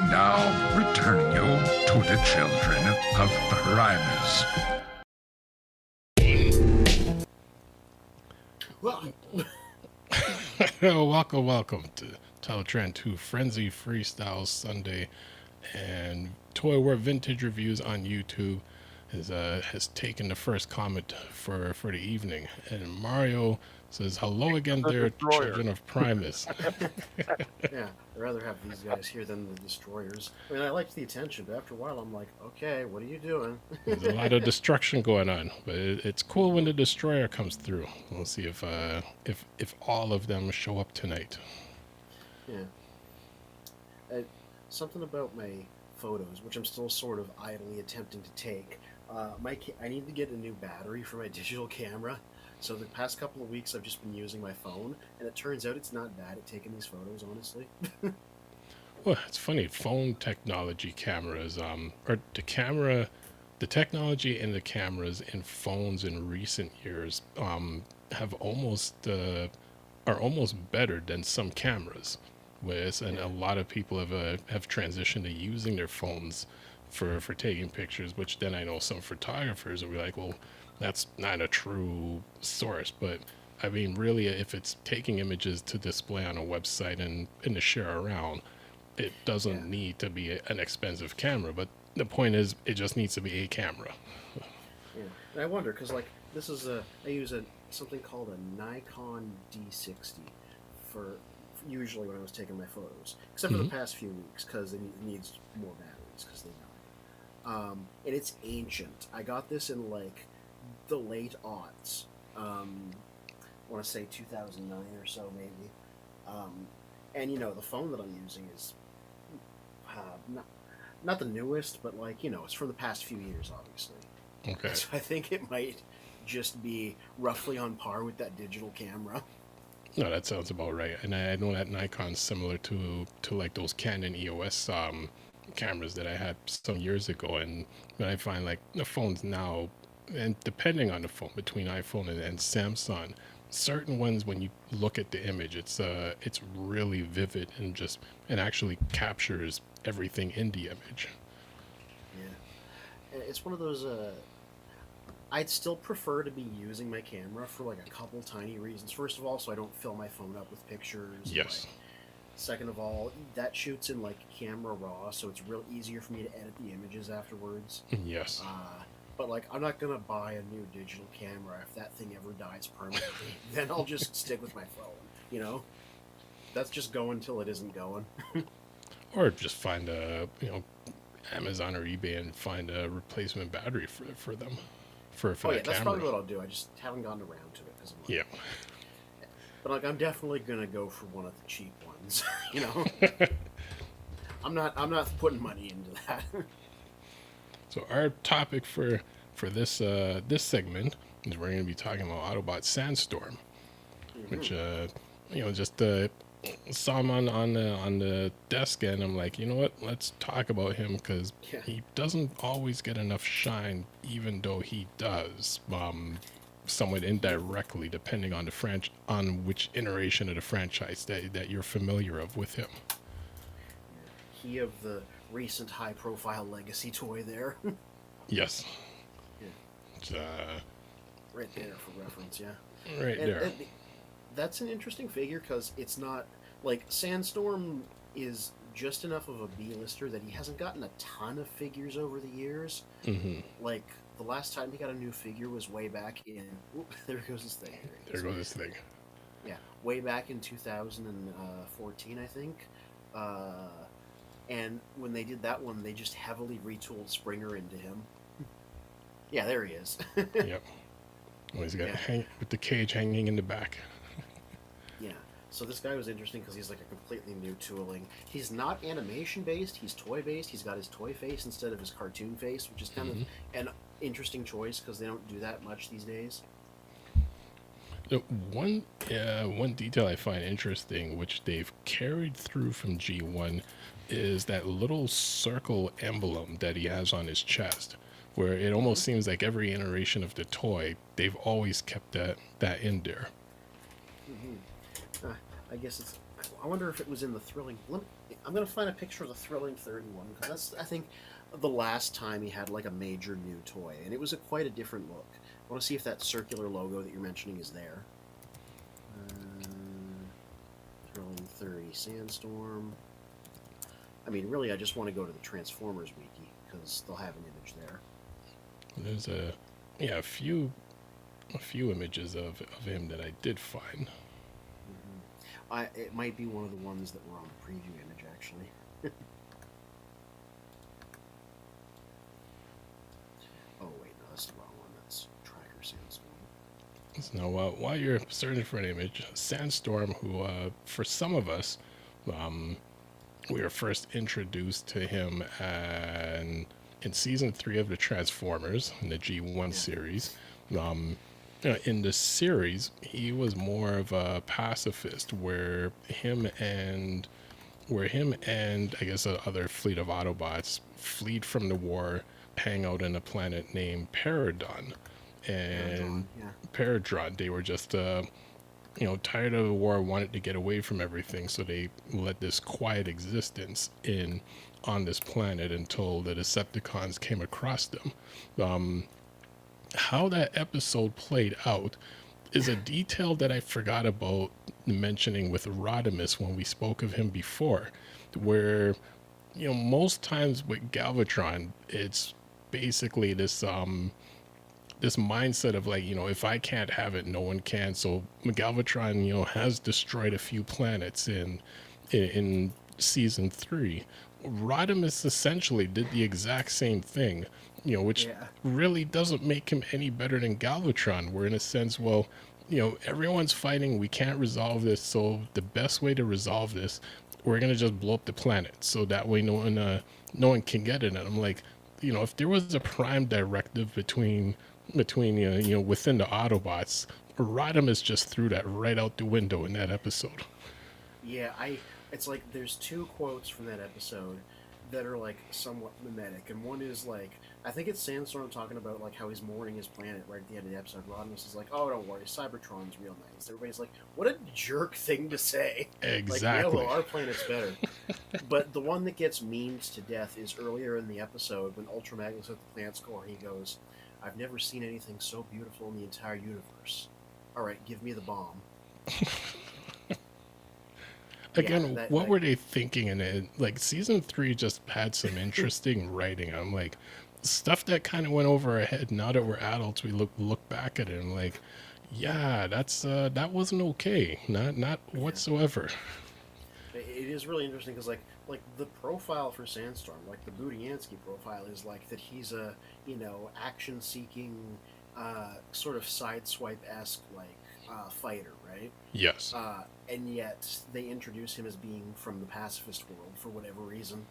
Now, returning you to the Children of Primus. Welcome to Teletrend 2 Frenzy Freestyle Sunday, and Toy War Vintage Reviews on YouTube has taken the first comment for the evening, and Mario says, "Hello again, there, Children of Primus." Yeah, I'd rather have these guys here than the destroyers. I mean, I liked the attention, but after a while, I'm like, okay, what are you doing? There's a lot of destruction going on, but it's cool when the destroyer comes through. We'll see if all of them show up tonight. Yeah. Something about my photos, which I'm still sort of idly attempting to take. I need to get a new battery for my digital camera. So the past couple of weeks, I've just been using my phone, and it turns out it's not bad at taking these photos, honestly. Well, it's funny. Phone technology cameras, or the technology in the cameras in phones in recent years, have are almost better than some cameras. And a lot of people have transitioned to using their phones for taking pictures. Which then I know some photographers will be like, well, that's not a true source. But I mean, really, if it's taking images to display on a website and to share around, it doesn't need to be an expensive camera. But the point is, it just needs to be a camera. Yeah, and I wonder because this is I use something called a Nikon D60 for usually when I was taking my photos, except for the past few weeks because it needs more batteries because they died. And it's ancient. I got this in the late aughts. I want to say 2009 or so maybe. And the phone that I'm using is not the newest, but it's from the past few years, obviously. Okay. So I think it might just be roughly on par with that digital camera. No, that sounds about right. And I know that Nikon's similar to like those Canon EOS cameras that I had some years ago. And I find the phones now, and depending on the phone, between iPhone and Samsung, certain ones, when you look at the image, it's really vivid and actually captures everything in the image. Yeah, it's one of those. I'd still prefer to be using my camera for a couple tiny reasons. First of all, so I don't fill my phone up with pictures. Yes. Second of all, that shoots in camera raw, so it's real easier for me to edit the images afterwards. Yes. But I'm not gonna buy a new digital camera if that thing ever dies permanently. Then I'll just stick with my phone. That's just going till it isn't going. Or just find Amazon or eBay and find a replacement battery for them. For that that's camera. probably what I'll do. I just haven't gotten around to it. Yeah. But I'm definitely gonna go for one of the cheap ones. I'm not putting money into that. So our topic for this segment is we're going to be talking about Autobot Sandstorm, which just saw him on the desk, and I'm like, you know what? Let's talk about him because he doesn't always get enough shine, even though he does. Somewhat indirectly, depending on on which iteration of the franchise that you're familiar with him. He of the recent high-profile legacy toy there. Yes. Yeah. Right there for reference, yeah. Right there. And that's an interesting figure because it's not Sandstorm is just enough of a B-lister that he hasn't gotten a ton of figures over the years. Mm-hmm. The last time he got a new figure was way back in. There goes this thing. There goes this thing. Yeah, way back in 2014, I think. And when they did that one, they just heavily retooled Springer into him. Yeah, there he is. Yep. Well, he's got with the cage hanging in the back. Yeah. So this guy was interesting because he's a completely new tooling. He's not animation based. He's toy based. He's got his toy face instead of his cartoon face, which is kind of an interesting choice because they don't do that much these days. One detail I find interesting, which they've carried through from G1, is that little circle emblem that he has on his chest, where it almost seems like every iteration of the toy, they've always kept that in there. I guess it's I wonder if it was in the Thrilling. I'm gonna find a picture of the Thrilling 31 because that's, I think, the last time he had like a major new toy, and it was quite a different look. I want to see if that circular logo that you're mentioning is there. Thrilling 30 Sandstorm. I mean, really, I just want to go to the Transformers wiki because they'll have an image there. There's a few images of him that I did find. It might be one of the ones that were on the preview image, actually. Oh, wait, no, that's the wrong one. That's Tracker Sandstorm. So while you're searching for an image, Sandstorm, who for some of us, we were first introduced to him in season 3 of the Transformers in the G1 series. In the series, he was more of a pacifist, where him and I guess other fleet of Autobots fled from the war, hang out in a planet named Paradon. And Paradron, they were just tired of the war, wanted to get away from everything, so they led this quiet existence on this planet until the Decepticons came across them. How that episode played out is a detail that I forgot about mentioning with Rodimus when we spoke of him before, where most times with Galvatron, it's basically this mindset of like, if I can't have it, no one can. So Galvatron, has destroyed a few planets in season 3. Rodimus essentially did the exact same thing, which really doesn't make him any better than Galvatron, where in a sense, well, everyone's fighting, we can't resolve this, so the best way to resolve this, we're going to just blow up the planet, so that way no one can get it. And I'm like, if there was a prime directive between within the Autobots, Rodimus just threw that right out the window in that episode. Yeah, it's like there's 2 quotes from that episode that are like somewhat mimetic, and one is like, I think it's Sandstorm talking about like how he's mourning his planet right at the end of the episode. Rodimus is like, "Oh, don't worry, Cybertron's real nice." Everybody's like, "What a jerk thing to say!" Exactly. Like, yeah, well, our planet's better. But the one that gets memed to death is earlier in the episode when Ultra Magnus at the plant core. He goes, "I've never seen anything so beautiful in the entire universe. All right, give me the bomb." Again, what were they thinking in it? Like, season 3 just had some interesting writing. I'm like, stuff that kind of went over our head. Now that we're adults, we look back at it and like, yeah, that wasn't okay. Not whatsoever. It is really interesting because like the profile for Sandstorm, like the Budiansky profile, is like that he's a action-seeking sort of sideswipe-esque fighter, right? Yes. And yet they introduce him as being from the pacifist world for whatever reason.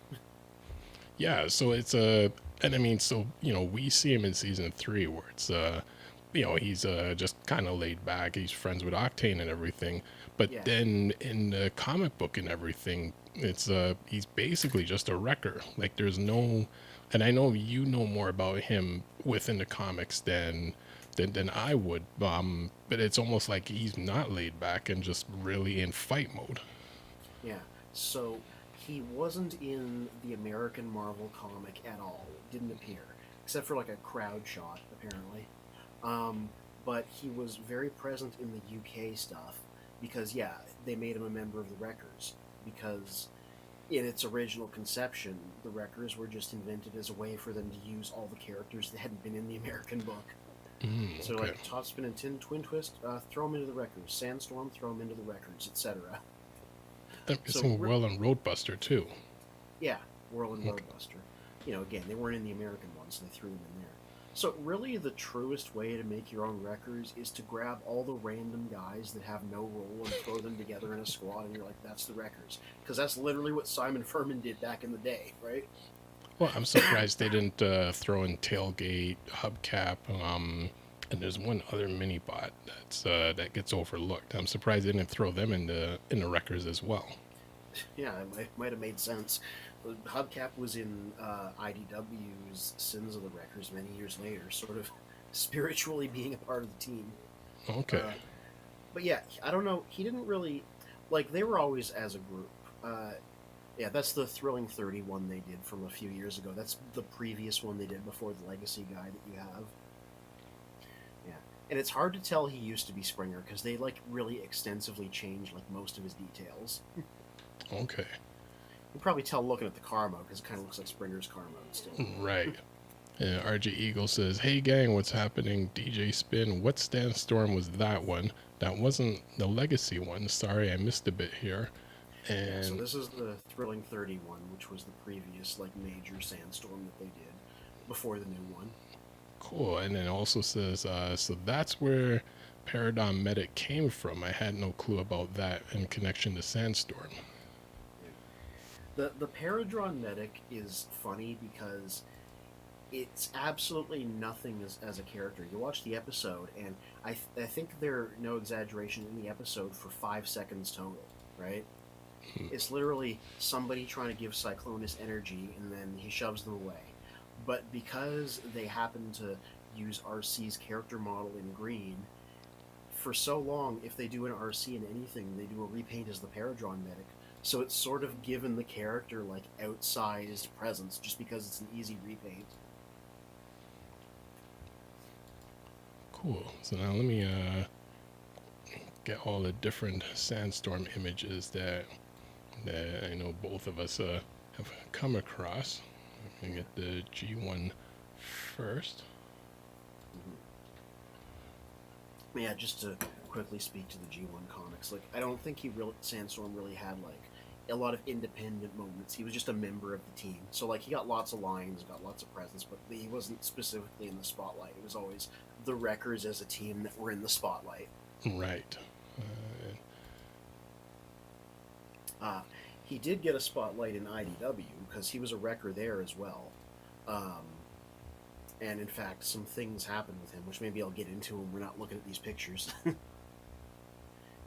Yeah, so it's and I mean, so we see him in season 3 where it's he's just kind of laid back. He's friends with Octane and everything, but then in the comic book and everything, it's he's basically just a wrecker. Like, there's no, and I know you know more about him within the comics than I would, but it's almost like he's not laid back and just really in fight mode. Yeah, so he wasn't in the American Marvel comic at all. Didn't appear, except for like a crowd shot, apparently. But he was very present in the UK stuff because, they made him a member of the Wreckers because in its original conception, the Wreckers were just invented as a way for them to use all the characters that hadn't been in the American book. So Okay. like Topspin and Twin Twist, throw them into the Wreckers. Sandstorm, throw them into the Wreckers, etc. I'm guessing Well and Roadbuster too. Yeah, Whirl and Roadbuster. Again, they weren't in the American ones, so they threw them in there. So really the truest way to make your own Wreckers is to grab all the random guys that have no role and throw them together in a squad, and you're like, that's the Wreckers. Because that's literally what Simon Furman did back in the day, right? Well, I'm surprised they didn't throw in Tailgate, Hubcap, and there's one other mini bot that gets overlooked. I'm surprised they didn't throw them in the Wreckers as well. Yeah, it might have made sense. Hubcap was in IDW's Sins of the Wreckers many years later, sort of spiritually being a part of the team. Okay. But yeah, I don't know. He didn't really. like they were always as a group. Yeah, that's the Thrilling 30 one they did from a few years ago. That's the previous one they did before the Legacy guy that you have. Yeah, and it's hard to tell he used to be Springer because they like really extensively changed like most of his details. Okay. You can probably tell looking at the car mode because it kind of looks like Springer's car mode still. Right. And RJ Eagle says, "Hey gang, what's happening? DJ Spin, what Sandstorm was that one? That wasn't the Legacy one. Sorry, I missed a bit here." Yeah, so And this is the Thrilling 30 one, which was the previous like major Sandstorm that they did before the new one. cool. And then also says, so that's where Paradigm Medic came from. I had no clue about that in connection to Sandstorm. The Paradron Medic is funny because it's absolutely nothing as a character. You watch the episode, and I think they're no exaggeration in the episode for 5 seconds total, right? It's literally somebody trying to give Cyclonus energy, and then he shoves them away. But because they happen to use RC's character model in green, for so long, if they do an RC in anything, they do a repaint as the Paradron Medic. So it's sort of given the character like outsized presence just because it's an easy repaint. Cool. So now let me get all the different Sandstorm images that I know both of us have come across. I'm gonna get the G1 first. Yeah, just to quickly speak to the G1 comics, like I don't think Sandstorm really had like a lot of independent moments. He was just a member of the team, so like he got lots of lines, got lots of presence, but he wasn't specifically in the spotlight. It was always the Wreckers as a team that were in the spotlight. Right. He did get a spotlight in IDW because he was a Wrecker there as well. And in fact, some things happened with him, which maybe I'll get into when we're not looking at these pictures.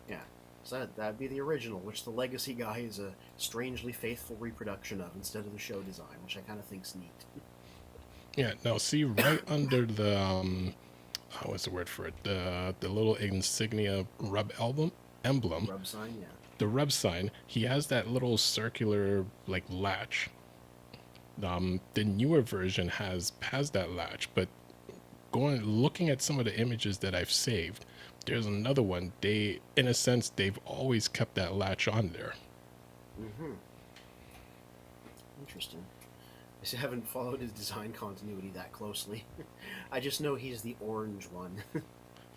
Yeah, so that'd be the original, which the Legacy guy is a strangely faithful reproduction of instead of the show design, which I kind of think's neat. Yeah. Now, see right under the what's the word for it? The little insignia emblem. Rub sign, yeah. The rub sign. He has that little circular like latch. The newer version has that latch, but looking at some of the images that I've saved, there's another one. In a sense, they've always kept that latch on there. Mm-hmm. Interesting. I haven't followed his design continuity that closely. I just know he's the orange one.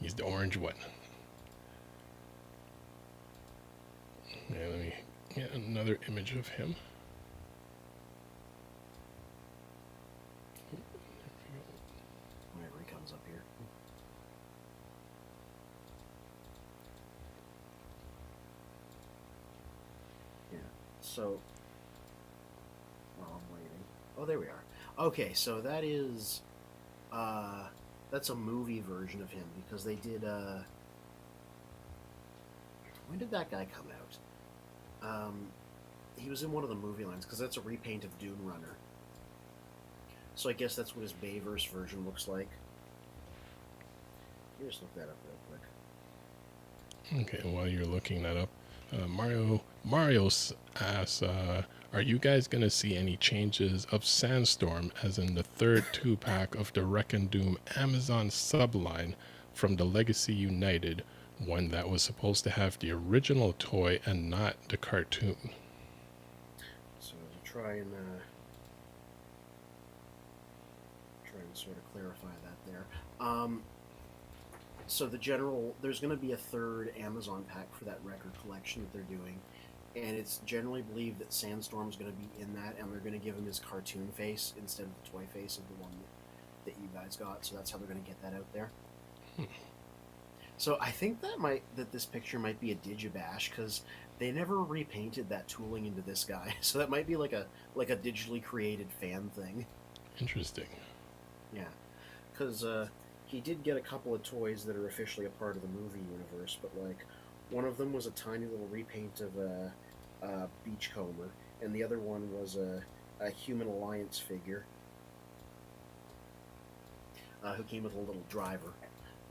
He's the orange one. Yeah, let me get another image of him. Whenever he comes up here. Yeah, so... Well, I'm waiting. Oh, there we are. Okay, so that is... that's a movie version of him, because they did, when did that guy come out? He was in one of the movie lines, because that's a repaint of Dune Runner. So I guess that's what his Bayverse version looks like. Let me just look that up real quick. Okay, while you're looking that up, Mario asks, are you guys going to see any changes of Sandstorm, as in the third 2-pack of the Wreck and Doom Amazon subline from the Legacy United, one that was supposed to have the original toy and not the cartoon? So to try and sort of clarify that there. So there's going to be a third Amazon pack for that record collection that they're doing, and it's generally believed that Sandstorm's going to be in that, and they're going to give him his cartoon face instead of the toy face of the one that you guys got. So that's how they're going to get that out there. So I think that this picture might be a Digibash, because they never repainted that tooling into this guy. So that might be like a digitally created fan thing. Interesting. Yeah, because he did get a couple of toys that are officially a part of the movie universe, but like one of them was a tiny little repaint of a Beachcomber, and the other one was a Human Alliance figure who came with a little driver.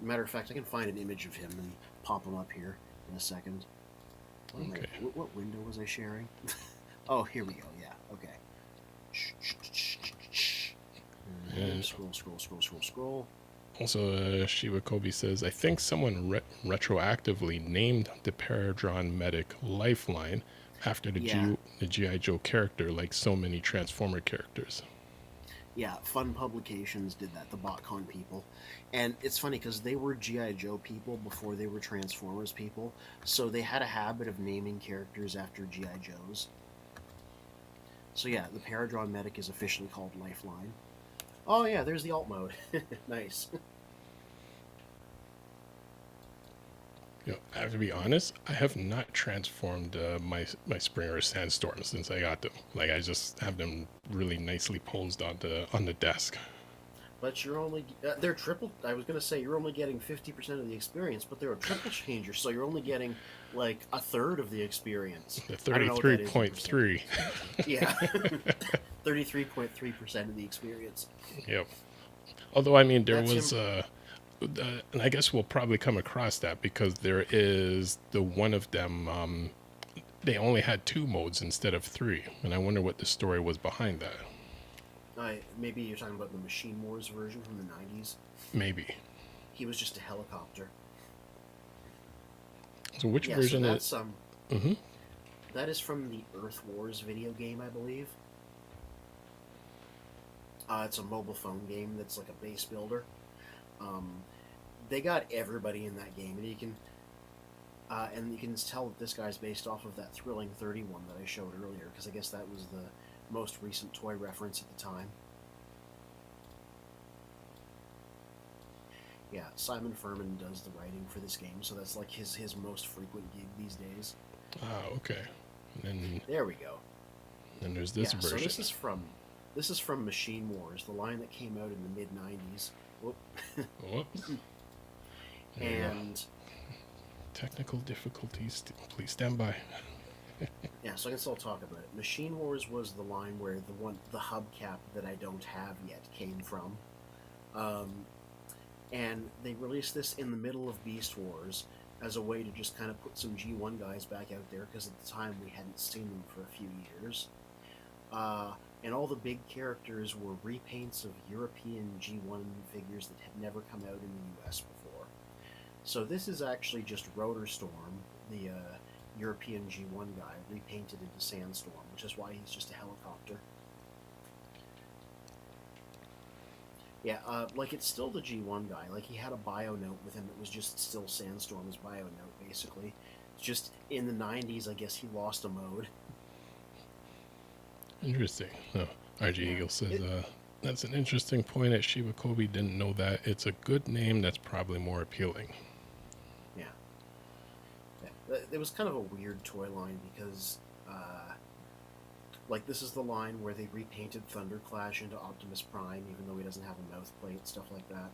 Matter of fact, I can find an image of him and pop him up here in a second. Okay. What window was I sharing? Oh, here we go. Yeah. Okay. And Scroll. also, Shiva Kobe says, I think someone retroactively named the Paradron medic Lifeline after the G.I. Joe character, like so many Transformer characters. Yeah, Fun Publications did that, the BotCon people. And it's funny because they were G.I. Joe people before they were Transformers people, so they had a habit of naming characters after G.I. Joes. So yeah, the Paradron medic is officially called Lifeline. Oh yeah, there's the alt mode. Nice. I have to be honest, I have not transformed my Springer Sandstorm since I got them. Like, I just have them really nicely posed on the desk. But you're only they're triple. I was gonna say you're only getting 50% of the experience, but they're a triple changer, so you're only getting like a third of the experience. The 33.3. Yeah, 33.3% of the experience. Yep. Although I mean, there was and I guess we'll probably come across that because there is the one of them. They only had 2 modes instead of 3, and I wonder what the story was behind that. Maybe you're talking about the Machine Wars version from the 90s. Maybe. He was just a helicopter. So which version is... Mm-hmm. That is from the Earth Wars video game, I believe. It's a mobile phone game that's like a base builder. They got everybody in that game, and you can tell that this guy's based off of that Thrilling 31 that I showed earlier, because I guess that was the most recent toy reference at the time. Yeah, Simon Furman does the writing for this game, so that's like his most frequent gig these days. Ah, okay. And then there we go. And there's this version. So this is from Machine Wars, the line that came out in the mid '90s. Whoop. Whoops. And technical difficulties. Please stand by. Yeah, so I can still talk about it. Machine Wars was the line where the hubcap that I don't have yet came from. And they released this in the middle of Beast Wars as a way to just kind of put some G1 guys back out there, because at the time we hadn't seen them for a few years. And all the big characters were repaints of European G1 figures that had never come out in the US before. So this is actually just Rotor Storm, the European G1 guy, repainted into Sandstorm, which is why he's just a helicopter. Yeah, like it's still the G1 guy. Like he had a bio note with him that was just still Sandstorm's bio note, basically. It's just in the 90s, I guess he lost a mode. Interesting. Oh, RG Eagle says, that's an interesting point at Shiva Kobe. Didn't know that. It's a good name that's probably more appealing. Yeah. It was kind of a weird toy line because, like, this is the line where they repainted Thunderclash into Optimus Prime, even though he doesn't have a mouth plate, stuff like that.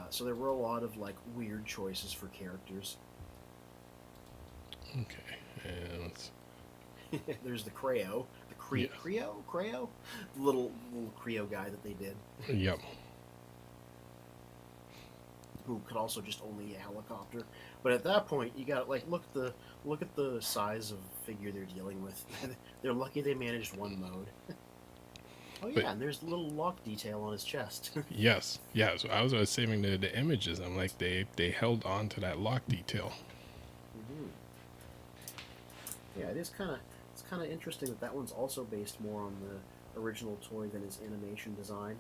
So there were a lot of, like, weird choices for characters. Okay, and there's the Creo. Creo? The little Creo guy that they did. Yep. Who could also just only a helicopter. But at that point, you got like look at the size of figure they're dealing with. They're lucky they managed one mode. Oh yeah, and there's the little lock detail on his chest. Yes, yeah. So I was saving the images. I'm like, they held on to that lock detail. Mm-hmm. Yeah, it's kind of interesting that one's also based more on the original toy than his animation design.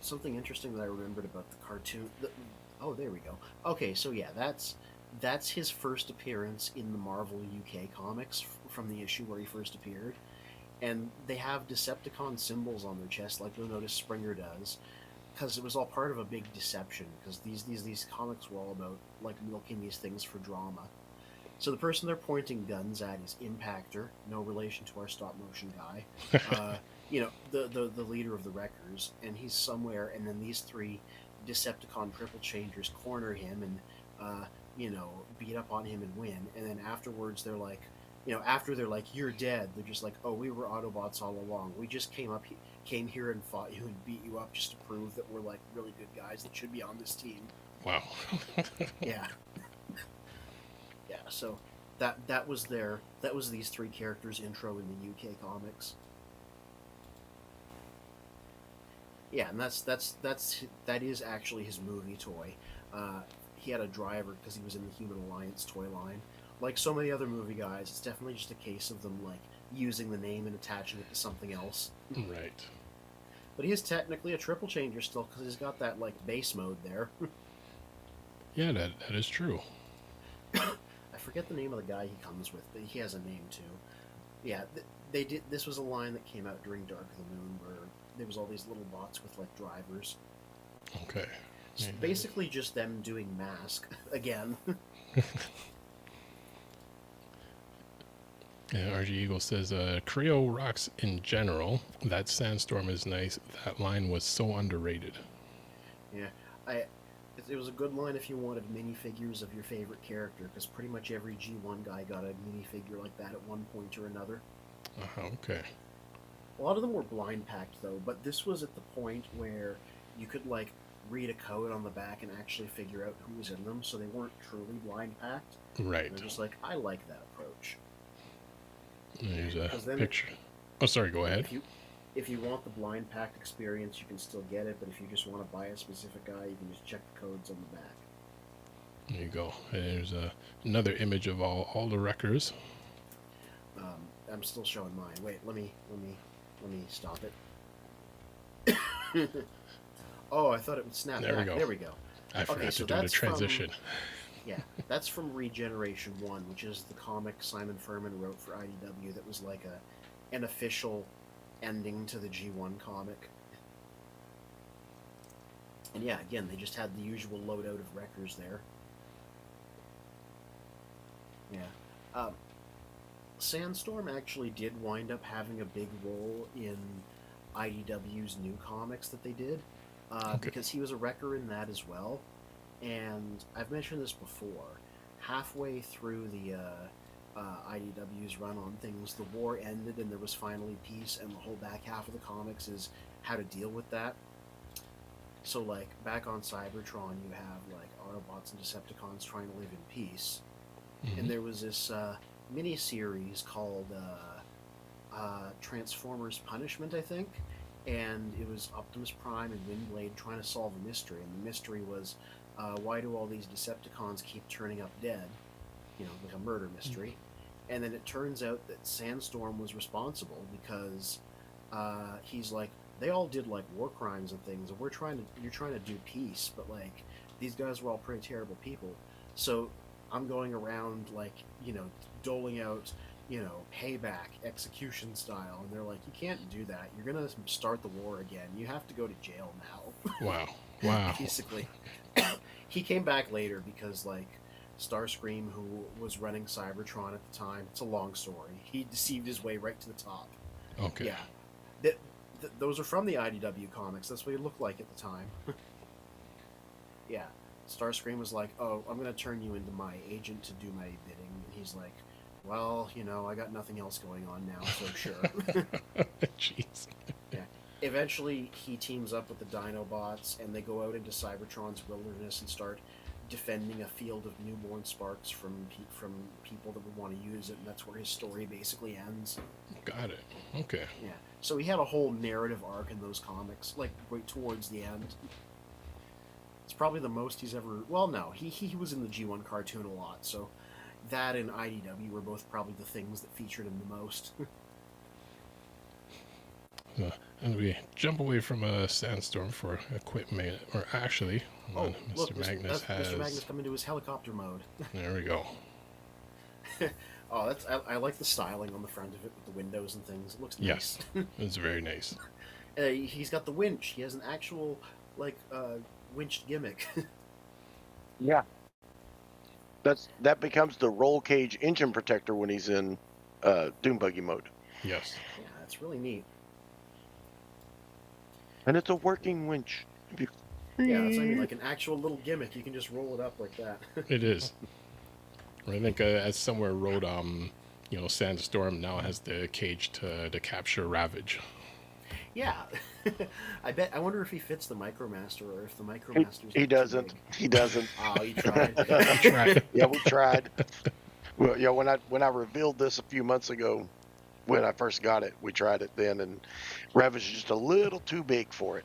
Something interesting that I remembered about the cartoon. Oh, there we go. Okay, so yeah, that's his first appearance in the Marvel UK comics from the issue where he first appeared, and they have Decepticon symbols on their chest, like you'll notice Springer does, because it was all part of a big deception. Because these comics were all about like milking these things for drama. So the person they're pointing guns at is Impactor, no relation to our stop motion guy. You know, the leader of the Wreckers, and he's somewhere, and then these 3 Decepticon triple changers corner him and, you know, beat up on him and win. And then afterwards they're like, after they're like, "You're dead," they're just like, "Oh, we were Autobots all along. We just came here and fought you and beat you up just to prove that we're like really good guys that should be on this team." Wow. Yeah, yeah. So that was these three characters' intro in the UK comics. Yeah, and that is actually his movie toy. He had a driver because he was in the Human Alliance toy line. Like so many other movie guys, it's definitely just a case of them like using the name and attaching it to something else. Right. But he is technically a triple changer still because he's got that like base mode there. Yeah, that is true. I forget the name of the guy he comes with, but he has a name too. Yeah, they did. This was a line that came out during Dark of the Moon where there was all these little bots with like drivers. Okay. So basically, just them doing Mask again. Yeah, RG Eagle says, Creo rocks in general. That Sandstorm is nice. That line was so underrated. Yeah, it was a good line if you wanted minifigures of your favorite character, because pretty much every G1 guy got a minifigure like that at one point or another. Okay. A lot of them were blind packed though, but this was at the point where you could like read a code on the back and actually figure out who was in them, so they weren't truly blind packed. Right. They're just like, I like that approach. There's a picture. Oh, sorry, go ahead. If you want the blind packed experience, you can still get it, but if you just want to buy a specific guy, you can just check the codes on the back. There you go. There's another image of all the wreckers. I'm still showing mine. Wait, let me stop it. Oh, I thought it would snap There back. we go. There we go. I forgot to do the transition. Yeah, that's from Regeneration 1, which is the comic Simon Furman wrote for IDW that was like an official ending to the G1 comic. And yeah, again, they just had the usual loadout of wreckers there. Yeah. Sandstorm actually did wind up having a big role in IDW's new comics that they did, because he was a wrecker in that as well. And I've mentioned this before. Halfway through the IDW's run on things, the war ended and there was finally peace, and the whole back half of the comics is how to deal with that. So, like, back on Cybertron, you have, like, Autobots and Decepticons trying to live in peace. Mm-hmm. And there was this mini-series called Transformers Punishment, I think. And it was Optimus Prime and Windblade trying to solve a mystery. And the mystery was, why do all these Decepticons keep turning up dead? You know, like a murder mystery. Mm-hmm. And then it turns out that Sandstorm was responsible because he's like, they all did like war crimes and things, and you're trying to do peace, but like these guys were all pretty terrible people. So I'm going around like, doling out, payback, execution style, and they're like, you can't do that. You're gonna start the war again. You have to go to jail now. Wow. Basically, he came back later because like Starscream, who was running Cybertron at the time, it's a long story. He deceived his way right to the top. Okay. Yeah. Those are from the IDW comics. That's what he looked like at the time. Yeah. Starscream was like, oh, I'm going to turn you into my agent to do my bidding. And he's like, well, I got nothing else going on now, so sure. Jeez. Yeah. Eventually, he teams up with the Dinobots, and they go out into Cybertron's wilderness and start defending a field of newborn sparks from people that would want to use it, and that's where his story basically ends. Got it. Okay. Yeah. So he had a whole narrative arc in those comics, like right towards the end. It's probably the most he's ever... Well, no, he was in the G1 cartoon a lot, so that and IDW were both probably the things that featured him the most. And we jump away from a Sandstorm for a quick minute, or actually, Mr. Look, Magnus has... Mr. Magnus come into his helicopter mode. There we go. Oh, I like the styling on the front of it with the windows and things. It looks nice. Yes, it's very nice. He's got the winch. He has an actual, winched gimmick. Yeah. That becomes the roll cage engine protector when he's in Doom Buggy mode. Yes. Yeah, that's really neat. And it's a working winch. Yeah, that's like an actual little gimmick. You can just roll it up like that. It is. I think I somewhere wrote Sandstorm now has the cage to capture Ravage. Yeah, I wonder if he fits the MicroMaster or if the MicroMaster's He too doesn't. big. He doesn't. Oh, you tried. Right. Yeah, we tried. Well, yeah, when I revealed this a few months ago, when I first got it, we tried it then, and Ravage is just a little too big for it.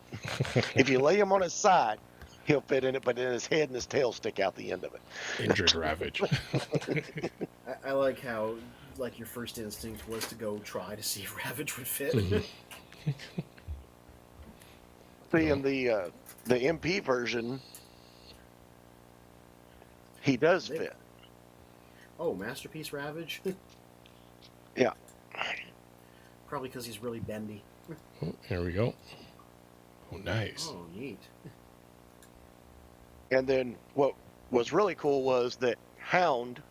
If you lay him on his side, he'll fit in it, but then his head and his tail stick out the end of it. Injured Ravage. I like how like your first instinct was to go try to see if Ravage would fit. See, in the MP version, he does fit. Oh, Masterpiece Ravage? Yeah. Probably because he's really bendy. Oh, here we go. Oh, nice. Oh, neat. And then what was really cool was that Hound,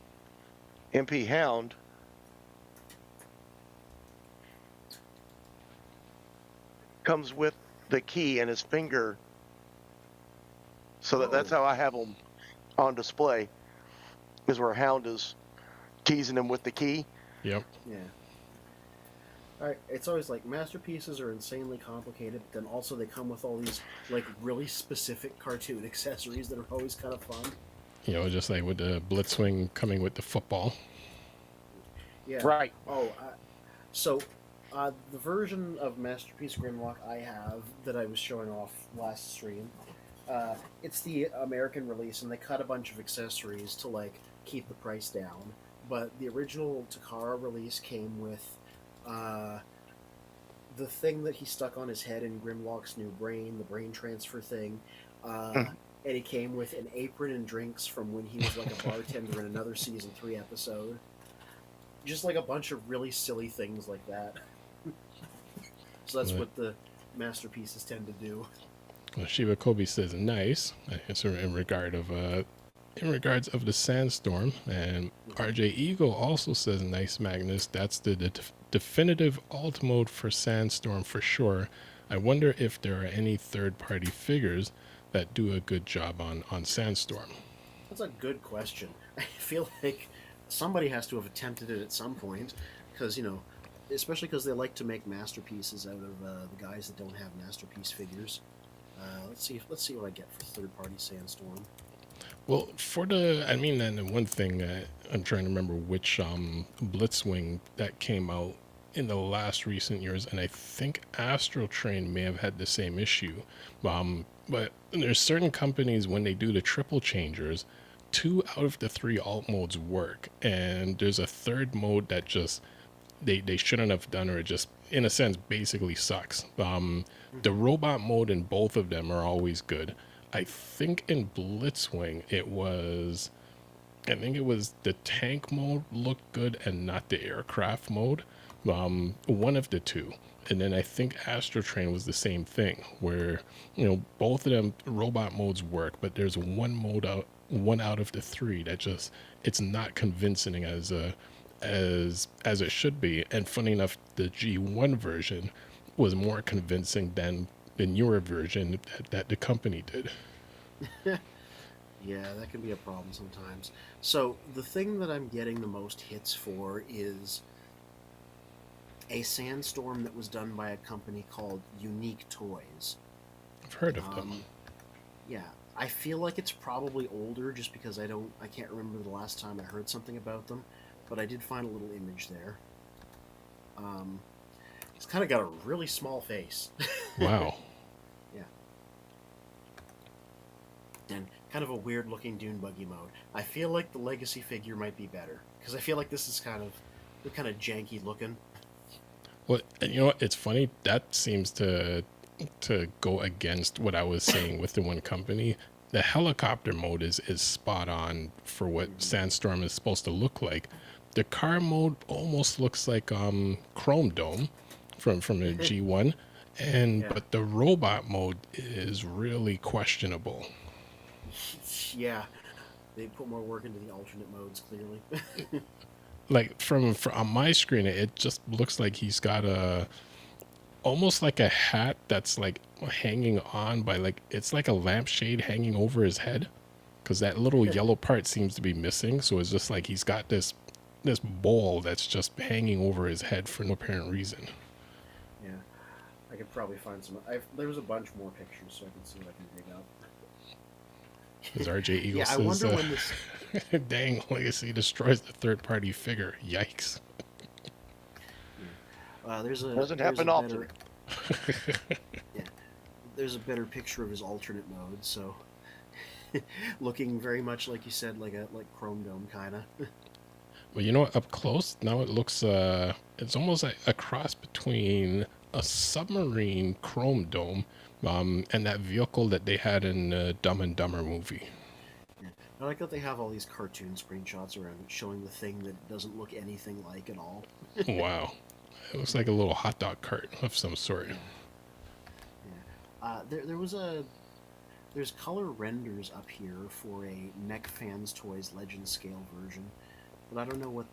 MP Hound, comes with the key in his finger. So that's how I have him on display, is where Hound is teasing him with the key. Yep. Yeah. Alright, it's always like masterpieces are insanely complicated, but then also they come with all these like really specific cartoon accessories that are always kind of fun. Just like with the Blitzwing coming with the football. Yeah. Right. Oh, so the version of Masterpiece Grimlock I have that I was showing off last stream, it's the American release, and they cut a bunch of accessories to like keep the price down. But the original Takara release came with the thing that he stuck on his head in Grimlock's new brain, the brain transfer thing, and he came with an apron and drinks from when he was like a bartender in another season 3 episode. Just like a bunch of really silly things like that. So that's what the masterpieces tend to do. Well, Shiva Kobe says nice. It's in regards of the Sandstorm, and RJ Eagle also says nice, Magnus. That's the definitive alt mode for Sandstorm for sure. I wonder if there are any third-party figures that do a good job on Sandstorm. That's a good question. I feel like somebody has to have attempted it at some point, because especially because they like to make masterpieces out of the guys that don't have masterpiece figures. Let's see what I get for third-party Sandstorm. Well, and one thing, I'm trying to remember which Blitzwing that came out in the last recent years, and I think Astral Train may have had the same issue. But there's certain companies, when they do the triple changers, 2 out of the 3 alt modes work, and there's a third mode that just they shouldn't have done, or it just, in a sense, basically sucks. The robot mode in both of them are always good. I think in Blitzwing it was the tank mode looked good and not the aircraft mode. One of the two. And then I think Astro Train was the same thing, where both of them robot modes work, but there's one out of the 3 that just, it's not convincing as it should be. And funny enough, the G1 version was more convincing than the newer version that the company did. Yeah, that can be a problem sometimes. So the thing that I'm getting the most hits for is a Sandstorm that was done by a company called Unique Toys. I've heard of them. Yeah, I feel like it's probably older just because I can't remember the last time I heard something about them, but I did find a little image there. It's kind of got a really small face. Wow. Yeah. And kind of a weird looking dune buggy mode. I feel like the Legacy figure might be better, because I feel like this is kind of janky looking. Well, and you know what? It's funny. That seems to go against what I was saying with the one company. The helicopter mode is spot on for what Sandstorm is supposed to look like. The car mode almost looks like Chrome Dome from the G1, but the robot mode is really questionable. Yeah, they put more work into the alternate modes, clearly. Like from on my screen, it just looks like he's got almost like a hat that's like hanging on by it's like a lampshade hanging over his head, because that little yellow part seems to be missing. So it's just like he's got this this bowl that's just hanging over his head for no apparent reason. Yeah, I could probably find some. There was a bunch more pictures, so I can see what I can dig up. As RJ Eagle Yeah, I says, wonder when this. dang, Legacy destroys the third-party figure. Yikes. Doesn't happen often. Yeah, there's a better picture of his alternate mode, so looking very much like you said, like Chrome Dome kind of. Well, you know what? Up close, now it looks, it's almost like a cross between a submarine Chrome Dome and that vehicle that they had in the Dumb and Dumber movie. Yeah. I like that they have all these cartoon screenshots around it showing the thing that doesn't look anything like at all. Wow. It looks like a little hot dog cart of some sort. Yeah. There's color renders up here for a Mech Fans Toys Legend Scale version, but I don't know what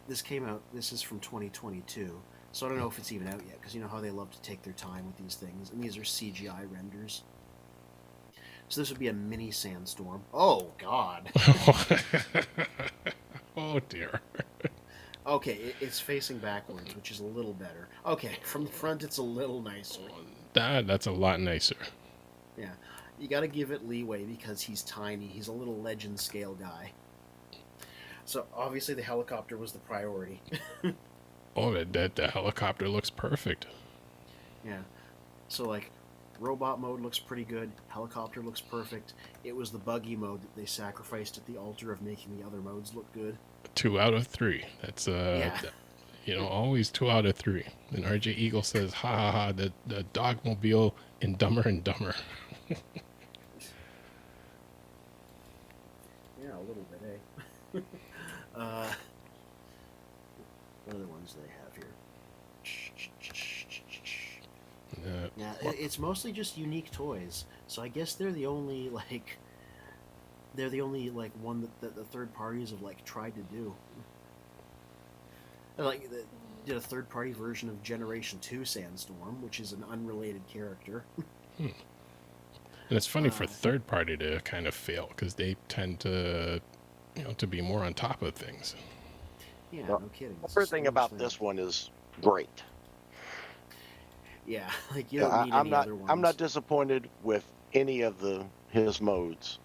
this came out. This is from 2022, so I don't know if it's even out yet, because you know how they love to take their time with these things, and these are CGI renders. So this would be a mini Sandstorm. Oh God. Oh dear. Okay, it's facing backwards, which is a little better. Okay, from the front it's a little nicer. That's a lot nicer. Yeah, you got to give it leeway because he's tiny. He's a little legend scale guy. So obviously the helicopter was the priority. Oh, the helicopter looks perfect. Yeah. So like, robot mode looks pretty good. Helicopter looks perfect. It was the buggy mode that they sacrificed at the altar of making the other modes look good. 2 out of 3. That's Yeah. You know, always 2 out of 3. And RJ Eagle says, "Ha ha ha! The dogmobile in Dumber and Dumber." Yeah, a little bit, eh? What other ones do they have here? Yeah, it's mostly just unique toys. So I guess they're the only one that the third parties have like tried to do. Like did a third party version of Generation 2 Sandstorm, which is an unrelated character. And it's funny for third party to kind of fail because they tend to, to be more on top of things. Yeah, well, no kidding. Everything about this one is great. Yeah, like you don't need any other ones. I'm not disappointed with any of his modes.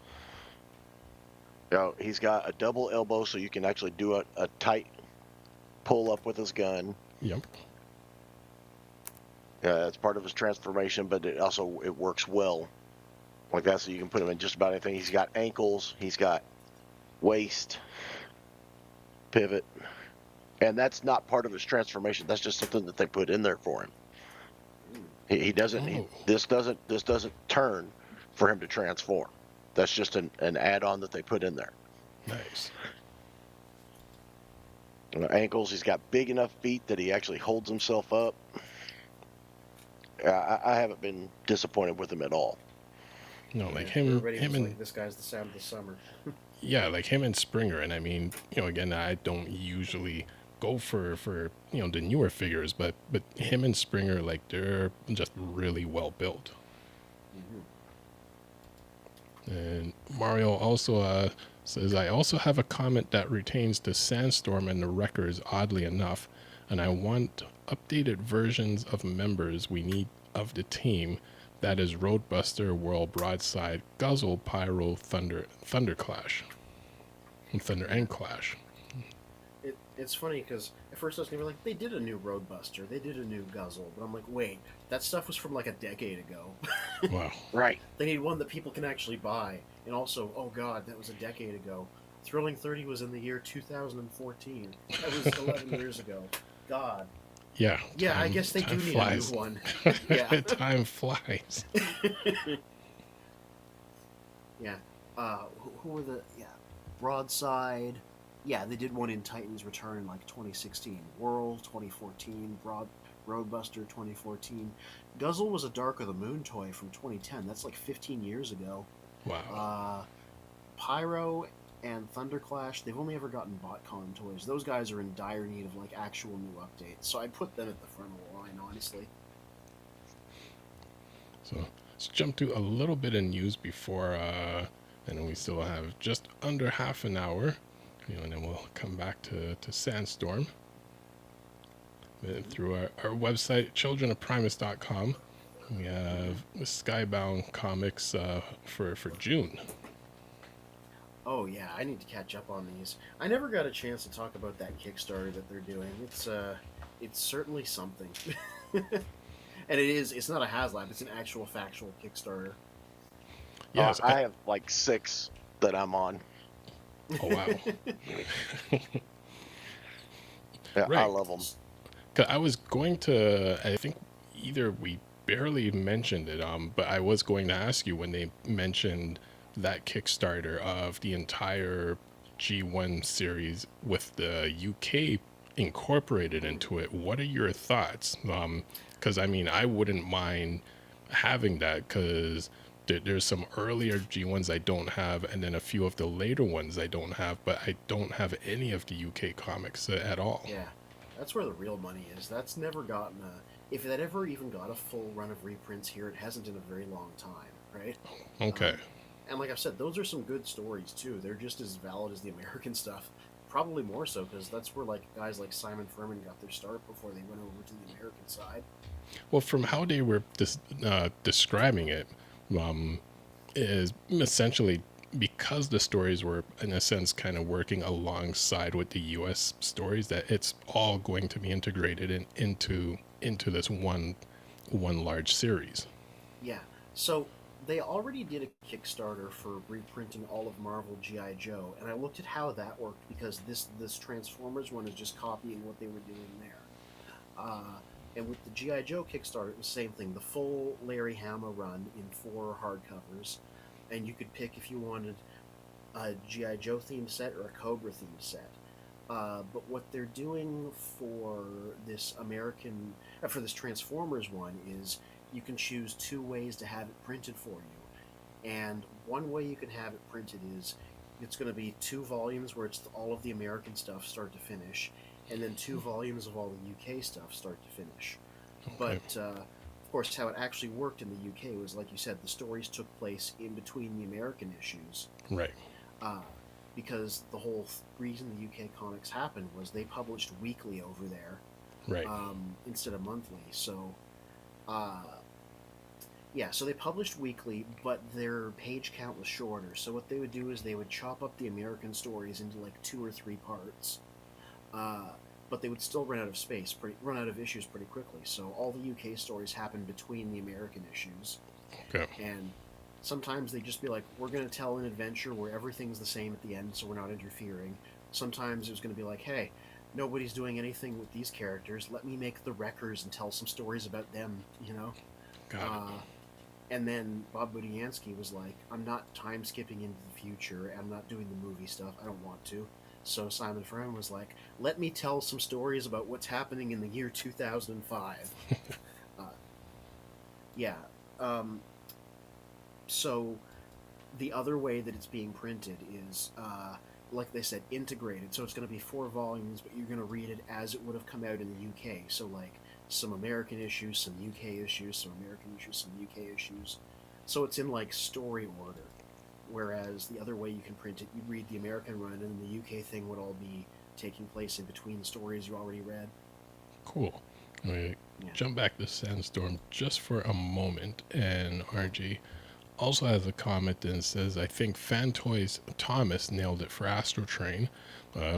He's got a double elbow, so you can actually do a tight pull up with his gun. Yep. Yeah, it's part of his transformation, but it works well like that, so you can put him in just about anything. He's got ankles, he's got waist, pivot, and that's not part of his transformation. That's just something that they put in there for him. He doesn't. This doesn't turn for him to transform. That's just an add-on that they put in there. Nice. Ankles. He's got big enough feet that he actually holds himself up. I haven't been disappointed with him at all. No, like him and like, this guy's the sound of the summer. Yeah, like him and Springer. And I mean, again, I don't usually go for the newer figures, but him and Springer, like, they're just really well built. Mm-hmm. And Mario also says, "I also have a comment that retains the Sandstorm and the Wreckers, oddly enough, and I want updated versions of members we need of the team. That is Roadbuster, Whirl, Broadside, Guzzle, Pyro, Thunder Clash, and Thunder and Clash." It's funny because at first I was gonna be like, they did a new Roadbuster, they did a new Guzzle, but I'm like, wait, that stuff was from like a decade ago. Wow. Right. They need one that people can actually buy, and also, oh god, that was a decade ago. Thrilling 30 was in the year 2014. That was 11 years ago. God. Yeah. Yeah, I guess they do need flies. a new one. Yeah. Time flies. Yeah. Who were the... Yeah. Broadside. Yeah, they did one in Titan's Return in like 2016. Whirl, 2014. Roadbuster, 2014. Guzzle was a Dark of the Moon toy from 2010. That's like 15 years ago. Wow. Pyro and Thunderclash, they've only ever gotten BotCon toys. Those guys are in dire need of like actual new updates. So I'd put them at the front of the line, honestly. So let's jump to a little bit of news before And we still have just under half an hour, and then we'll come back to Sandstorm. Through our website, childrenofprimus.com. We have Skybound Comics for June. Oh yeah, I need to catch up on these. I never got a chance to talk about that Kickstarter that they're doing. It's certainly something. And it's not a HasLab, it's an actual factual Kickstarter. Yes, I have like 6 that I'm on. Oh wow. Yeah, Right. I love them. 'Cause I was going to, I think either we barely mentioned it, but I was going to ask you when they mentioned that Kickstarter of the entire G1 series with the UK incorporated into it. What are your thoughts? Because I mean, I wouldn't mind having that, because there's some earlier G1s I don't have, and then a few of the later ones I don't have, but I don't have any of the UK comics at all. Yeah, that's where the real money is. That's never gotten if that ever even got a full run of reprints here, it hasn't in a very long time, right? Okay. And like I've said, those are some good stories too. They're just as valid as the American stuff. Probably more so, because that's where like guys like Simon Furman got their start before they went over to the American side. Well, from how they were describing it, is essentially because the stories were, in a sense, kind of working alongside with the U.S. stories, that it's all going to be integrated into this one large series. Yeah. So they already did a Kickstarter for reprinting all of Marvel G.I. Joe, and I looked at how that worked, because this Transformers one is just copying what they were doing there. And with the G.I. Joe Kickstarter, it was the same thing. The full Larry Hama run in 4 hardcovers, and you could pick if you wanted a G.I. Joe themed set or a Cobra themed set. But what they're doing for this for this Transformers one is you can choose 2 ways to have it printed for you. And one way you can have it printed is it's going to be 2 volumes where it's all of the American stuff start to finish, and then 2 volumes of all the UK stuff start to finish. Okay. But of course, how it actually worked in the UK was, like you said, the stories took place in between the American issues. Right. Because the whole reason the UK comics happened was they published weekly over there, Right. instead of monthly. So, yeah, so they published weekly, but their page count was shorter. So what they would do is they would chop up the American stories into like 2 or 3 parts. But they would still run out of issues pretty quickly. So all the UK stories happened between the American issues. Okay. And sometimes they'd just be like, we're going to tell an adventure where everything's the same at the end, so we're not interfering. Sometimes it was going to be like, hey, nobody's doing anything with these characters. Let me make the Wreckers and tell some stories about them, you know? Got it. And then Bob Budiansky was like, I'm not time skipping into the future. I'm not doing the movie stuff. I don't want to. So Simon Furman was like, let me tell some stories about what's happening in the year 2005. Yeah. So the other way that it's being printed is, like they said, integrated. So it's going to be 4 volumes, but you're going to read it as it would have come out in the UK. So like some American issues, some UK issues, some American issues, some UK issues. So it's in like story order. Whereas the other way you can print it, you read the American run, and the UK thing would all be taking place in between stories you already read. Cool. Jump back to Sandstorm just for a moment, and RG also has a comment that says, I think Fan Toys Thomas nailed it for Astro Train.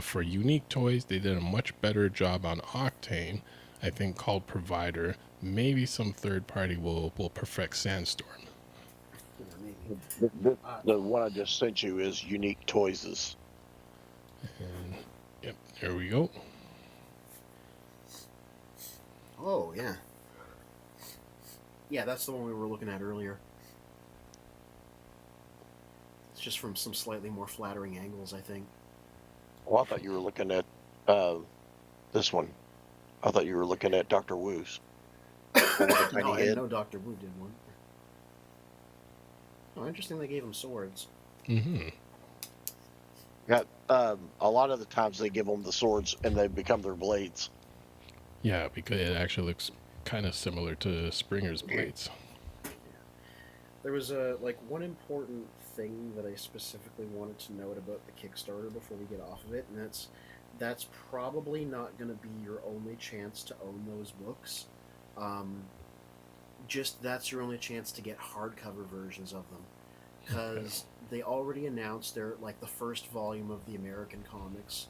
For Unique Toys, they did a much better job on Octane, I think called Provider. Maybe some third party will perfect Sandstorm. The one I just sent you is Unique Toys'. And yep, there we go. Oh, yeah. Yeah, that's the one we were looking at earlier. It's just from some slightly more flattering angles, I think. Well, I thought you were looking at this one. I thought you were looking at Dr. Wu's. No, I know Dr. Wu did one. Oh, interesting they gave him swords. Mm-hmm. Yeah, a lot of the times they give them the swords and they become their blades. Yeah, because it actually looks kind of similar to Springer's blades. There was one important thing that I specifically wanted to note about the Kickstarter before we get off of it, and that's probably not going to be your only chance to own those books. Um, just that's your only chance to get hardcover versions of them, because they already announced they're like the first volume of the American comics.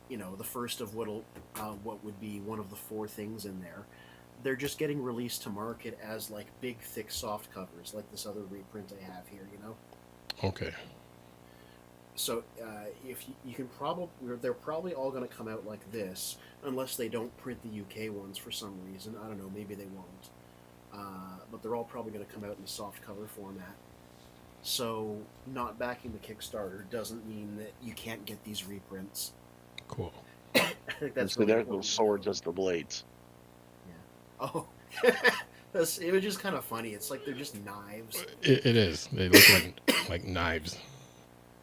The first of what would be one of the four things in there. They're just getting released to market as like big, thick, soft covers, like this other reprint I have here. Okay. So if you can probably, they're probably all going to come out like this, unless they don't print the UK ones for some reason. I don't know. Maybe they won't. But they're all probably going to come out in a soft cover format. So not backing the Kickstarter doesn't mean that you can't get these reprints. Cool. I think that's So really they're important. those swords as the blades. Yeah. Oh, this image is kind of funny. It's like they're just knives. It is. They look like knives.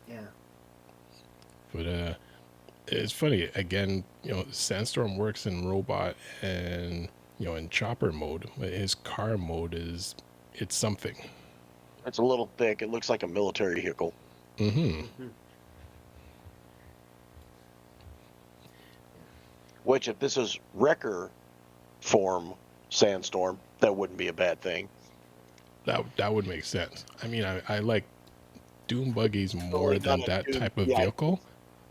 Yeah. But it's funny. Again, Sandstorm works in robot and in chopper mode. But his car mode it's something. It's a little thick. It looks like a military vehicle. Mm-hmm. Mm-hmm. Which, if this is wrecker form Sandstorm, that wouldn't be a bad thing. That would make sense. I mean, I like Doom buggies more It's than not a that Doom- type of yeah, vehicle.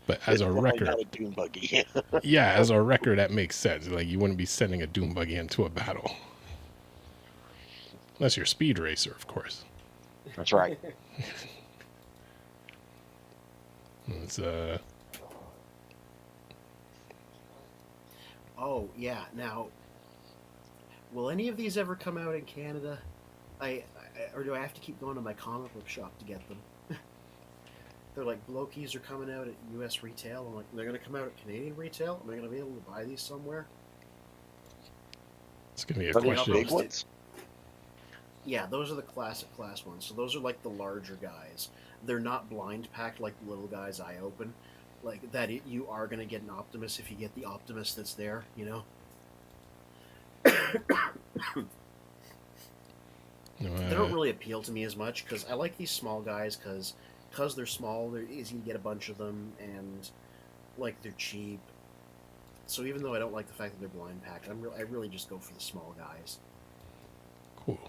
But as it's a definitely wrecker, not a Doom buggy. yeah, as a wrecker, that makes sense. Like, you wouldn't be sending a Doom buggy into a battle. Unless you're a speed racer, of course. That's right. It's, Oh yeah. Now, will any of these ever come out in Canada? Or do I have to keep going to my comic book shop to get them? They're like, Blokies are coming out at U.S. retail. I'm like, they're going to come out at Canadian retail? Am I going to be able to buy these somewhere? it's going to be a Are those question. big ones? Yeah, those are the classic class ones. So those are like the larger guys. They're not blind packed like the little guys I open. Like that, you are going to get an Optimus if you get the Optimus that's there, They don't really appeal to me as much because I like these small guys because they're small, they're easy to get a bunch of them, and like they're cheap. So even though I don't like the fact that they're blind packed, I really just go for the small guys. Cool.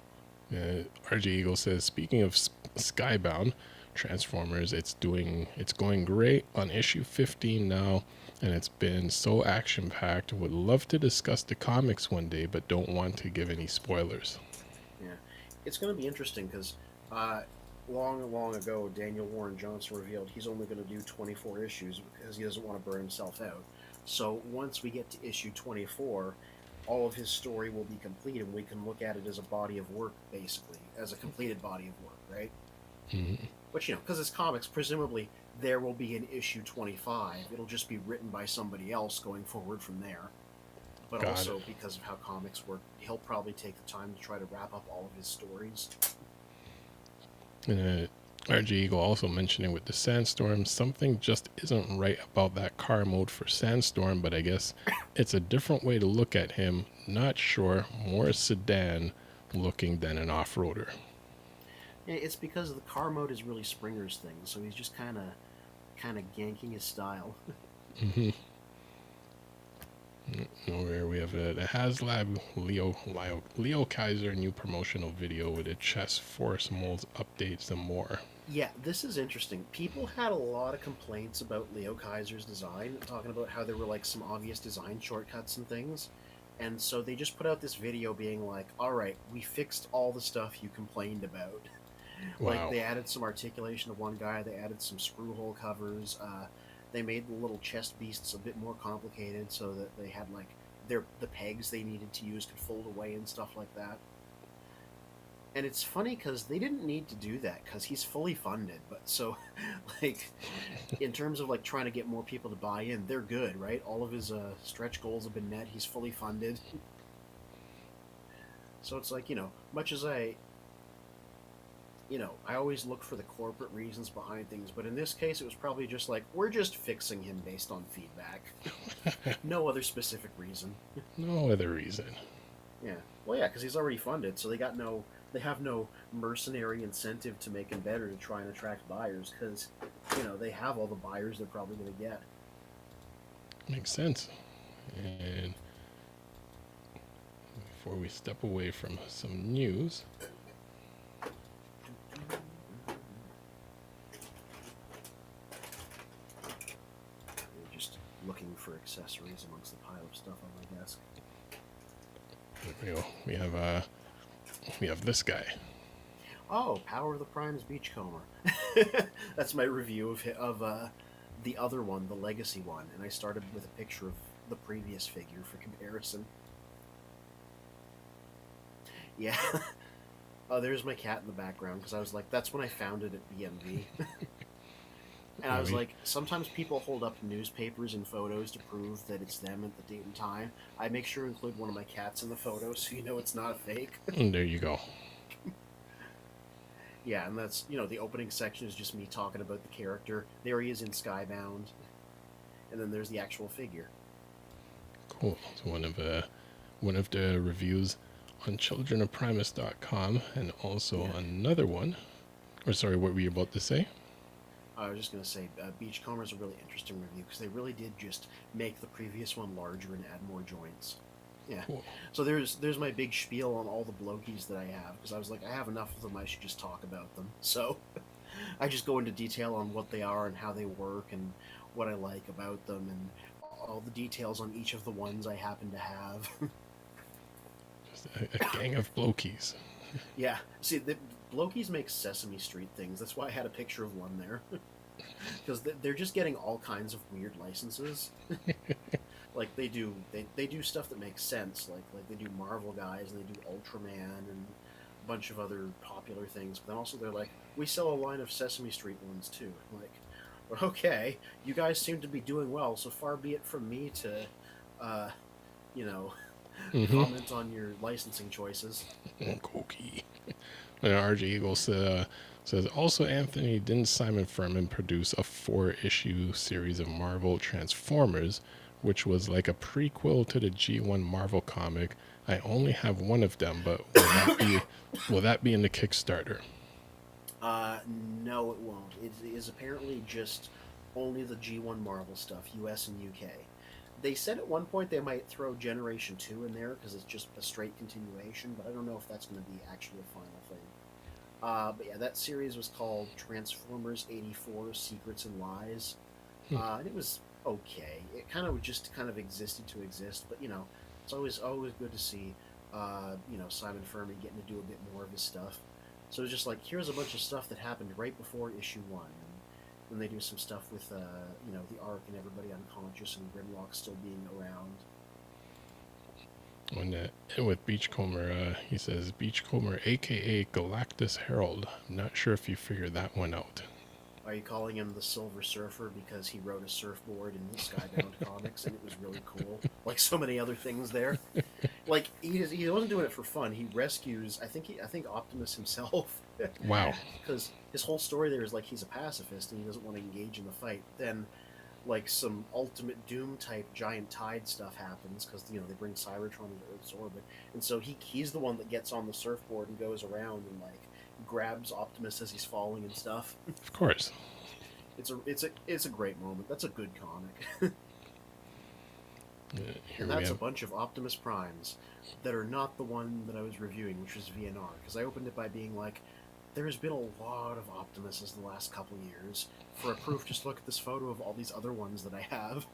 RG Eagle says, speaking of Skybound Transformers, it's going great on issue 15 now, and it's been so action packed. Would love to discuss the comics one day, but don't want to give any spoilers. Yeah, it's going to be interesting because long ago, Daniel Warren Johnson revealed he's only going to do 24 issues because he doesn't want to burn himself out. So once we get to issue 24, all of his story will be complete, and we can look at it as a body of work, basically, as a completed body of work, right? Mm-hmm. Which, because it's comics, presumably there will be an issue 25. It'll just be written by somebody else going forward from there. But Got also, it. because of how comics work, he'll probably take the time to try to wrap up all of his stories. And RG Eagle also mentioning with the Sandstorm, something just isn't right about that car mode for Sandstorm, but I guess it's a different way to look at him. Not sure, more sedan looking than an off-roader. Yeah, it's because the car mode is really Springer's thing, so he's just kind of ganking his style. Mm-hmm. Where we have the HasLab Leo Kaiser new promotional video with a chest force molds updates and more. Yeah, this is interesting. People had a lot of complaints about Leo Kaiser's design, talking about how there were like some obvious design shortcuts and things. And so they just put out this video being like, alright, we fixed all the stuff you complained about. Wow. Like, they added some articulation of one guy, they added some screw hole covers, they made the little chest beasts a bit more complicated so that they had, like, the pegs they needed to use could fold away and stuff like that. And it's funny because they didn't need to do that because he's fully funded. But so, like, in terms of, like, trying to get more people to buy in, they're good, right? All of his stretch goals have been met. He's fully funded. So it's like, much as I always look for the corporate reasons behind things, but in this case, it was probably just like, we're just fixing him based on feedback. No other specific reason. No other reason. Yeah. Well, yeah, because he's already funded, so they got no they have no mercenary incentive to make them better to try and attract buyers because, they have all the buyers they're probably going to get. Makes sense. And before we step away from some news, Just looking for accessories amongst the pile of stuff on my desk. there we go. We have this guy. Oh, Power of the Prime's Beachcomber. That's my review of the other one, the Legacy one, and I started with a picture of the previous figure for comparison. Yeah. Oh, there's my cat in the background, because I was like, that's when I found it at BMV. And I was like, sometimes people hold up newspapers and photos to prove that it's them at the date and time. I make sure to include one of my cats in the photo so you know it's not a fake. And there you go. Yeah, and that's, the opening section is just me talking about the character. There he is in Skybound. And then there's the actual figure. Cool. So one of the reviews on childrenofprimus.com, and also another one. Or sorry, what were you about to say? I was just going to say, Beachcomber is a really interesting review because they really did just make the previous one larger and add more joints. Yeah. Cool. So there's my big spiel on all the blokies that I have, because I was like, I have enough of them, I should just talk about them. So I just go into detail on what they are and how they work and what I like about them and all the details on each of the ones I happen to have. Just a gang of blokies. Yeah. See, the blokies make Sesame Street things. That's why I had a picture of one there. Because they're just getting all kinds of weird licenses. Like they do stuff that makes sense. Like they do Marvel guys and they do Ultraman and a bunch of other popular things. But then also they're like, we sell a line of Sesame Street ones too. I'm like, well, okay, you guys seem to be doing well. So far be it from me to, comment on your licensing choices. Cookie. And RJ Eagle says, also, Anthony, didn't Simon Furman produce a 4-issue series of Marvel Transformers, which was like a prequel to the G1 Marvel comic? I only have one of them, but will that be in the Kickstarter? No, it won't. It is apparently just only the G1 Marvel stuff, US and UK. They said at one point they might throw Generation 2 in there because it's just a straight continuation, but I don't know if that's going to be actually a final thing. But yeah, that series was called Transformers 84 Secrets and Lies. And it was okay. It kind of existed to exist, but it's always good to see Simon Furman getting to do a bit more of his stuff. So it's just like, here's a bunch of stuff that happened right before issue 1. And then they do some stuff with the Ark and everybody unconscious and Grimlock still being around. And with Beachcomber, he says, Beachcomber, a.k.a. Galactus Herald. I'm not sure if you figured that one out. Are you calling him the Silver Surfer because he rode a surfboard in the Skybound comics and it was really cool? Like so many other things there. Like, he wasn't doing it for fun. He rescues, I think Optimus himself. Wow. Because his whole story there is like he's a pacifist and he doesn't want to engage in the fight. Then like some Ultimate Doom type giant tide stuff happens because they bring Cybertron into Earth's orbit, and so he's the one that gets on the surfboard and goes around and like grabs Optimus as he's falling and stuff. Of course. It's a great moment. That's a good comic. And that's a bunch of Optimus Primes that are not the one that I was reviewing, which was VNR, because I opened it by being like, there's been a lot of Optimuses in the last couple years. For a proof, just look at this photo of all these other ones that I have.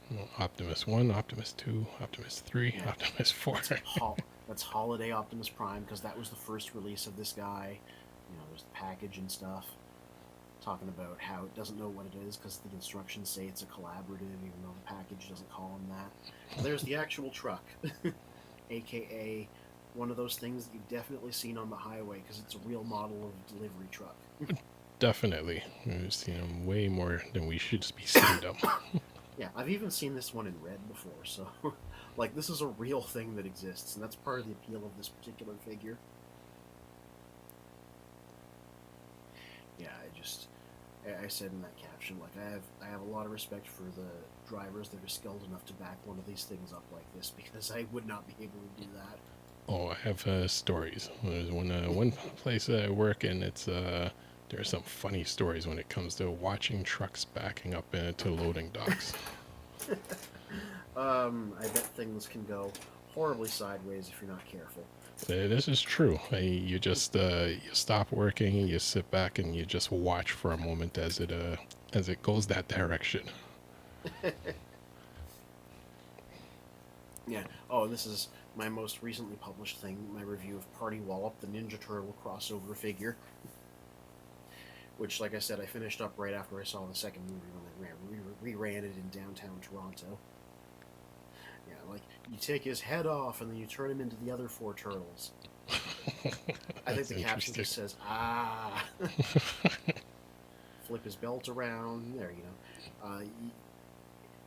Well, Optimus 1, Optimus 2, Optimus 3, yeah. Optimus 4. That's Holiday Optimus Prime, because that was the first release of this guy. There's the package and stuff. Talking about how it doesn't know what it is, because the instructions say it's a collaborative, even though the package doesn't call him that. There's the actual truck. A.K.A. one of those things that you've definitely seen on the highway, because it's a real model of delivery truck. Definitely. We've seen them way more than we should be seeing them. Yeah, I've even seen this one in red before, so like this is a real thing that exists, and that's part of the appeal of this particular figure. Yeah, I said in that caption, like I have a lot of respect for the drivers that are skilled enough to back one of these things up like this, because I would not be able to do that. Oh, I have stories. There's one place that I work in. It's there are some funny stories when it comes to watching trucks backing up into loading docks. I bet things can go horribly sideways if you're not careful. This is true. You just you stop working, you sit back, and you just watch for a moment as it goes that direction. Yeah. Oh, and this is my most recently published thing, my review of Party Wallop, the Ninja Turtle crossover figure. Which, like I said, I finished up right after I saw the second movie when they reran it in downtown Toronto. Yeah, like, you take his head off and then you turn him into the other four turtles. I think the caption just says, ah. Flip his belt around. There, you know.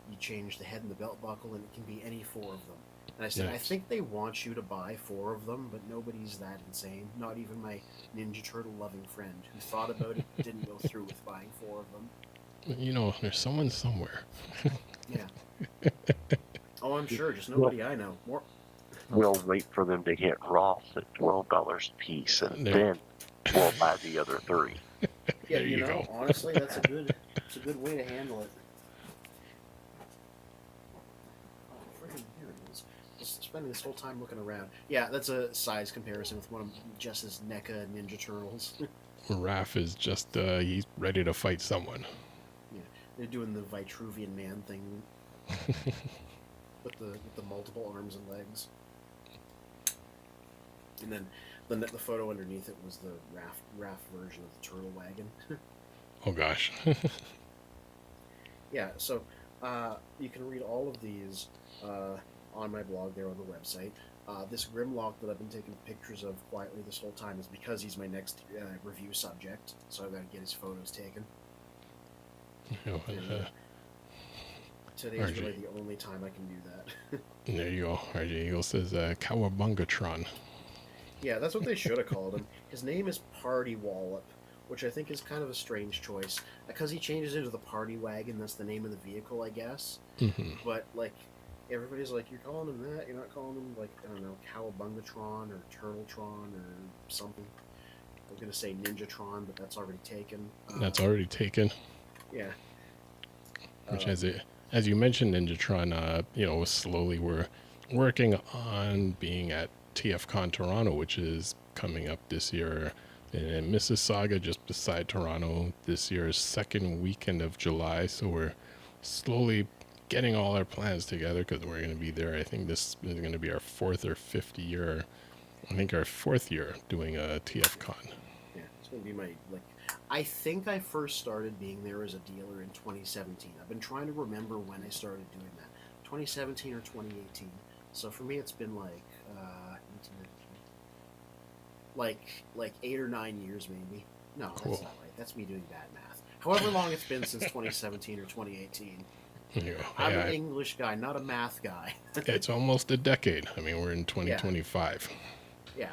You change the head and the belt buckle and it can be any four of them. And I said, I think they want you to buy four of them, but nobody's that insane. Not even my Ninja Turtle loving friend who thought about it but didn't go through with buying four of them. You know, there's someone somewhere. Yeah. Oh, I'm sure. Just nobody I know. More. We'll wait for them to hit Ross at $12 a piece, and then we'll buy the other three. Yeah, you know, go. Honestly, it's a good way to handle it. Here it is. Just spending this whole time looking around. Yeah, that's a size comparison with one of Jess's NECA Ninja Turtles. Raph is just, he's ready to fight someone. Yeah, they're doing the Vitruvian Man thing with the multiple arms and legs. And then the photo underneath it was the Raph version of the Turtle Wagon. Oh, gosh. Yeah, so you can read all of these on my blog there on the website. This Grimlock that I've been taking pictures of quietly this whole time is because he's my next review subject, so I've got to get his photos taken. Today's really the only time I can do that. There you go. RJ Eagle says Cowabungatron. Yeah, that's what they should have called him. His name is Party Wallop, which I think is kind of a strange choice. Because he changes into the Party Wagon, that's the name of the vehicle, I guess. Mm-hmm. But, like, everybody's like, you're calling him that? You're not calling him, like, I don't know, Cowabungatron or Turtletron or something. I'm going to say Ninjatron, but that's already taken. That's already taken. Yeah. Which, as you mentioned, Ninjatron, slowly we're working on being at TFCon Toronto, which is coming up this year in Mississauga, just beside Toronto, this year's second weekend of July. So we're slowly getting all our plans together because we're going to be there. I think this is going to be our fourth or fifth year. I think our fourth year doing a TFCon. Yeah, it's going to be my, I think I first started being there as a dealer in 2017. I've been trying to remember when I started doing that. 2017 or 2018. So for me, it's been like 8 or 9 years maybe. No, cool. That's not right. That's me doing bad math. However long it's been since 2017 or 2018. Yeah, I'm an English guy, not a math guy. It's almost a decade. I mean, we're in 2025. Yeah,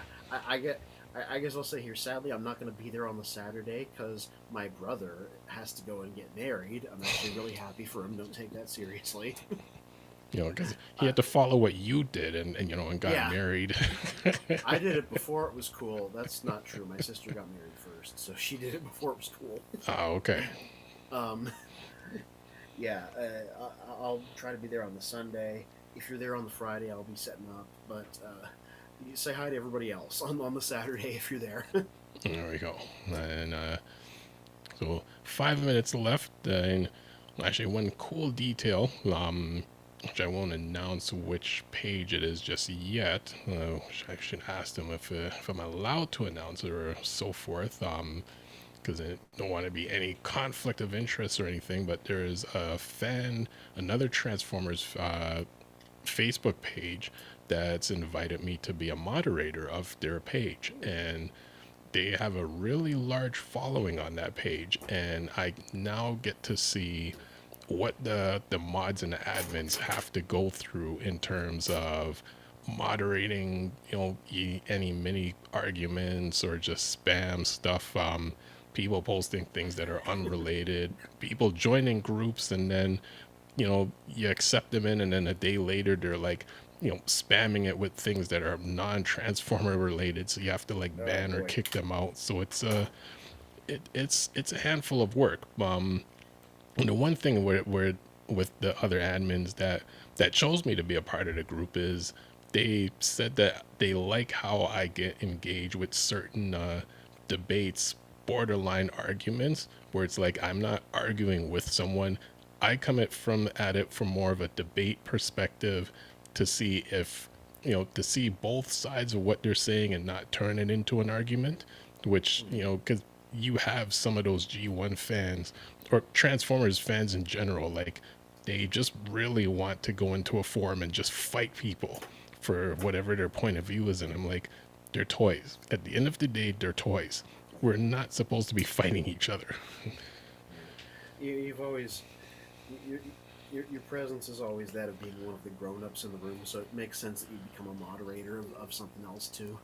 I guess I'll say here, sadly, I'm not going to be there on the Saturday because my brother has to go and get married. I'm actually really happy for him. Don't take that seriously. Because he had to follow what you did and got married. I did it before it was cool. That's not true. My sister got married first, so she did it before it was cool. Oh, okay. Yeah, I'll try to be there on the Sunday. If you're there on the Friday, I'll be setting up. But you say hi to everybody else on the Saturday if you're there. There we go. And so 5 minutes left. And actually, one cool detail, which I won't announce which page it is just yet. I should ask them if I'm allowed to announce it or so forth. Because I don't want to be any conflict of interest or anything. But there is another Transformers Facebook page that's invited me to be a moderator of their page, and they have a really large following on that page, and I now get to see what the mods and the admins have to go through in terms of moderating, any mini arguments or just spam stuff, people posting things that are unrelated, people joining groups, and then you accept them in, and then a day later they're like, spamming it with things that are non-transformer related, so you have to like ban or boy. kick them out. So it's a handful of work. One thing where with the other admins that chose me to be a part of the group is they said that they like how I get engaged with certain debates, borderline arguments, where it's like I'm not arguing with someone. I come at it from more of a debate perspective to see if to see both sides of what they're saying and not turn it into an argument, which because you have some of those G1 fans or Transformers fans in general, like they just really want to go into a forum and just fight people for whatever their point of view is. And I'm like, they're toys. At the end of the day, they're toys. We're not supposed to be fighting each other. You've always your presence is always that of being one of the grown-ups in the room, so it makes sense that you become a moderator of something else too.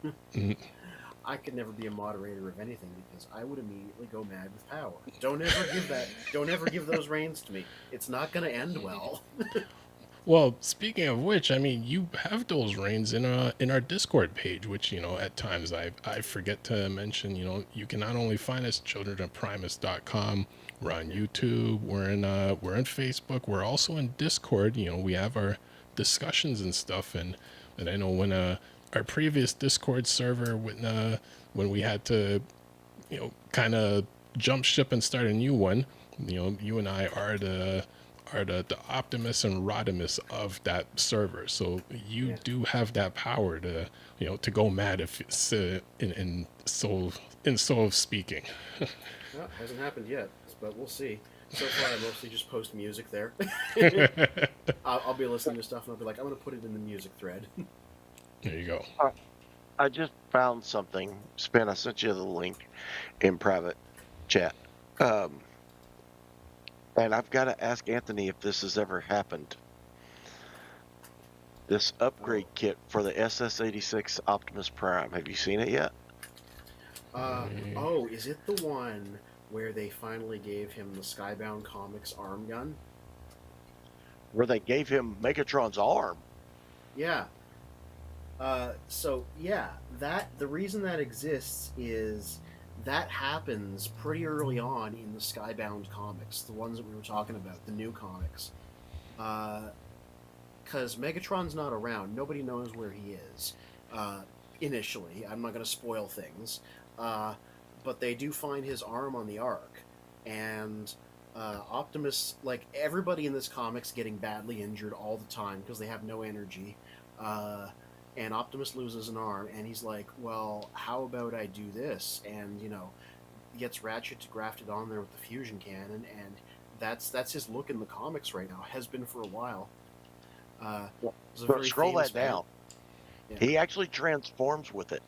I could never be a moderator of anything because I would immediately go mad with power. Don't ever give those reins to me. It's not going to end well. Well, speaking of which, I mean, you have those reins in our Discord page, which at times I forget to mention. You can not only find us childrenofprimus.com. We're on YouTube. We're in Facebook. We're also in Discord. We have our discussions and stuff. And I know when our previous Discord server when we had to kind of jump ship and start a new one. You and I are the Optimus and Rodimus of that server, so you do have that power to to go mad if it's in so of speaking. Well, hasn't happened yet, but we'll see. So far, I mostly just post music there. I'll be listening to stuff and I'll be like, I'm going to put it in the music thread. There you go. I just found something. Spin, I sent you the link in private chat. And I've got to ask Anthony if this has ever happened. This upgrade kit for the SS-86 Optimus Prime. Have you seen it yet? Is it the one where they finally gave him the Skybound Comics arm gun? Where they gave him Megatron's arm. Yeah. The reason that exists is that happens pretty early on in the Skybound comics, the ones that we were talking about, the new comics. Because Megatron's not around. Nobody knows where he is. Initially. I'm not going to spoil things. But they do find his arm on the Ark. And Optimus, like everybody in this comic's getting badly injured all the time because they have no energy. And Optimus loses an arm, and he's like, well, how about I do this? And, gets Ratchet to graft it on there with the fusion cannon, and that's his look in the comics right now. Has been for a while. But scroll that down. Yeah. He actually transforms with it.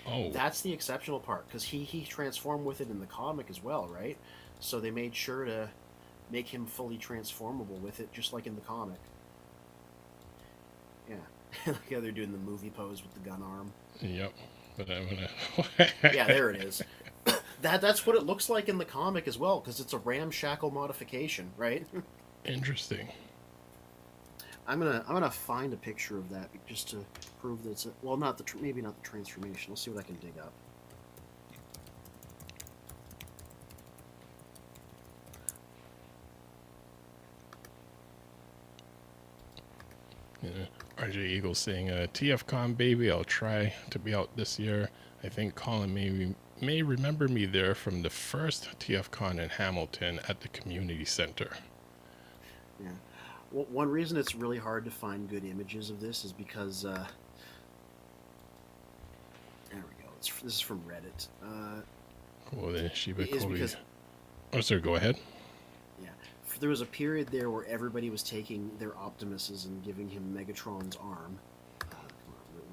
Oh. That's the exceptional part, because he transformed with it in the comic as well, right? So they made sure to make him fully transformable with it, just like in the comic. Yeah. Like how they're doing the movie pose with the gun arm. Yep. But I'm gonna... Yeah, there it is. That's what it looks like in the comic as well, because it's a ramshackle modification, right? Interesting. I'm gonna find a picture of that just to prove that it's maybe not the transformation. Let's see what I can dig up. Yeah. RJ Eagle saying, TFCon baby, I'll try to be out this year. I think Colin may remember me there from the first TFCon in Hamilton at the community center. Yeah. Well, one reason it's really hard to find good images of this is because there we go. This is from Reddit. Well, then Shiba Kobe. Because, oh, sir, go ahead. yeah. There was a period there where everybody was taking their Optimuses and giving him Megatron's arm. Come on,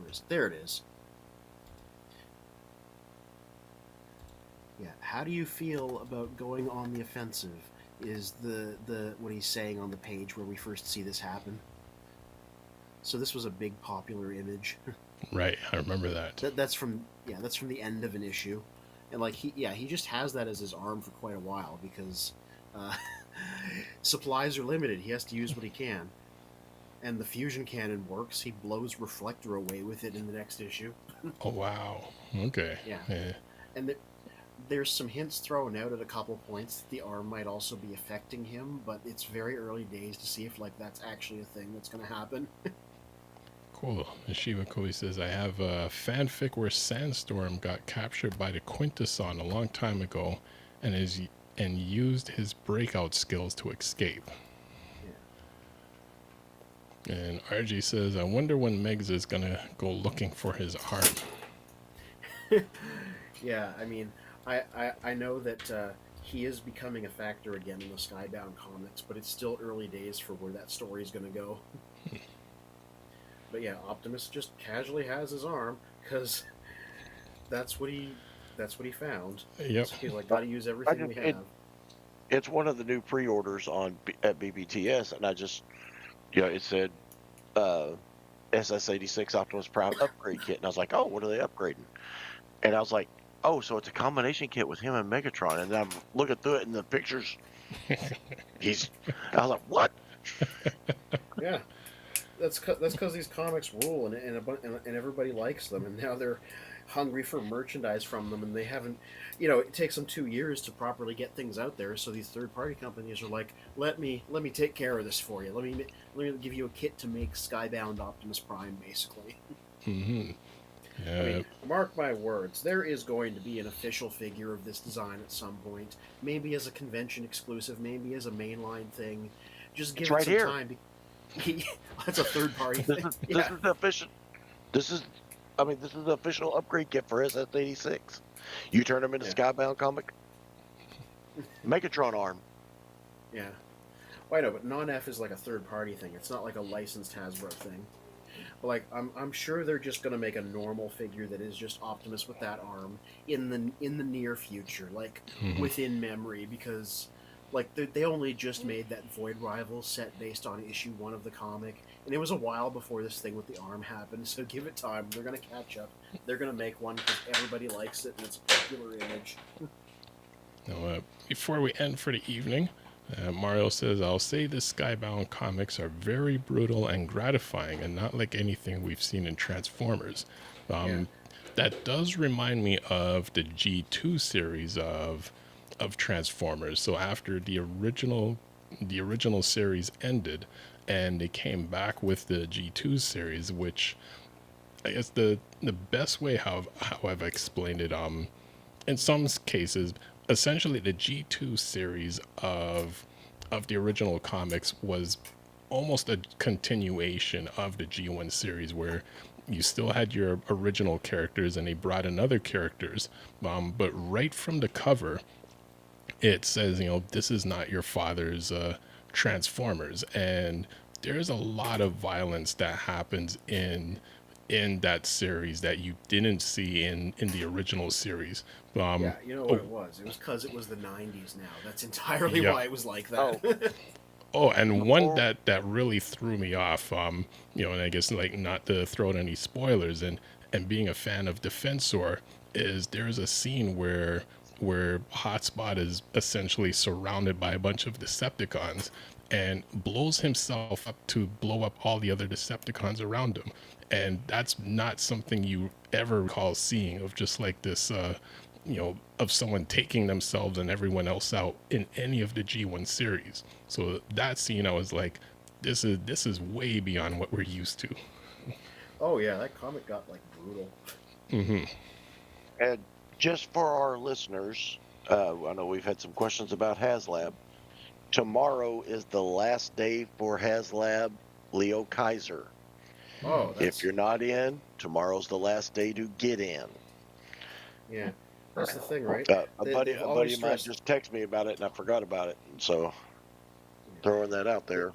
where is it? There it is. Yeah. How do you feel about going on the offensive? Is the what he's saying on the page where we first see this happen. So this was a big popular image. Right, I remember that. That's from the end of an issue, and like he just has that as his arm for quite a while because supplies are limited. He has to use what he can, and the fusion cannon works. He blows Reflector away with it in the next issue. Oh wow. Okay. Yeah. Yeah. And there's some hints thrown out at a couple points that the arm might also be affecting him, but it's very early days to see if like that's actually a thing that's going to happen. Cool. And Shiva Koi says, I have a fanfic where Sandstorm got captured by the Quintesson a long time ago and used his breakout skills to escape. Yeah. And RG says, I wonder when Megs is gonna go looking for his arm. Yeah, I mean, I know that he is becoming a factor again in the Skybound comics, but it's still early days for where that story is going to go. But yeah, Optimus just casually has his arm because that's what he found. Yep. So he's like, gotta use everything we have. It's one of the new pre-orders at BBTS, and I just, it said SS86 Optimus Prime upgrade kit, and I was like, oh, what are they upgrading? And I was like, oh, so it's a combination kit with him and Megatron, and then I'm looking through it, and the pictures, I was like, what? Yeah. That's because these comics rule and everybody likes them, and now they're hungry for merchandise from them, and they haven't. It takes them 2 years to properly get things out there. So these third-party companies are like, let me take care of this for you. Let me give you a kit to make Skybound Optimus Prime, basically. Mm-hmm. Yeah. I mean, mark my words, there is going to be an official figure of this design at some point. Maybe as a convention exclusive, maybe as a mainline thing. Just give it some time. That's a third party thing. This is the official. This is the official upgrade kit for SS86. You turn him into Skybound comic. Megatron arm. Yeah. Well, I know, but non-F is like a third party thing. It's not like a licensed Hasbro thing. But like, I'm sure they're just gonna make a normal figure that is just Optimus with that arm in the near future, like within memory, because. Like, they only just made that Void Rivals set based on issue 1 of the comic, and it was a while before this thing with the arm happened, so give it time. They're going to catch up. They're going to make one because everybody likes it, and it's a popular image. Now, before we end for the evening, Mario says, I'll say the Skybound comics are very brutal and gratifying, and not like anything we've seen in Transformers. That does remind me of the G2 series of Transformers. So after the original series ended and they came back with the G2 series, which I guess the best way how I've explained it, in some cases, essentially the G2 series of the original comics was almost a continuation of the G1 series, where you still had your original characters and they brought in other characters, but right from the cover it says, this is not your father's Transformers, and there's a lot of violence that happens in that series that you didn't see in the original series. Yeah, you know what it was? It was because it was the 90s now. That's entirely why it was like that. And one that really threw me off, and I guess like not to throw out any spoilers, and being a fan of Defensor, is there's a scene where Hotspot is essentially surrounded by a bunch of Decepticons and blows himself up to blow up all the other Decepticons around him. And that's not something you ever recall seeing, of just like this, of someone taking themselves and everyone else out in any of the G1 series. So that scene, I was like, this is way beyond what we're used to. Oh yeah, that comic got like brutal. Mm-hmm. And just for our listeners, I know we've had some questions about HasLab. Tomorrow is the last day for HasLab Leo Kaiser. Oh, if you're not in, tomorrow's the last day to get in. Yeah, that's the thing, right? A buddy of mine just texted me about it, and I forgot about it. So, throwing that out there.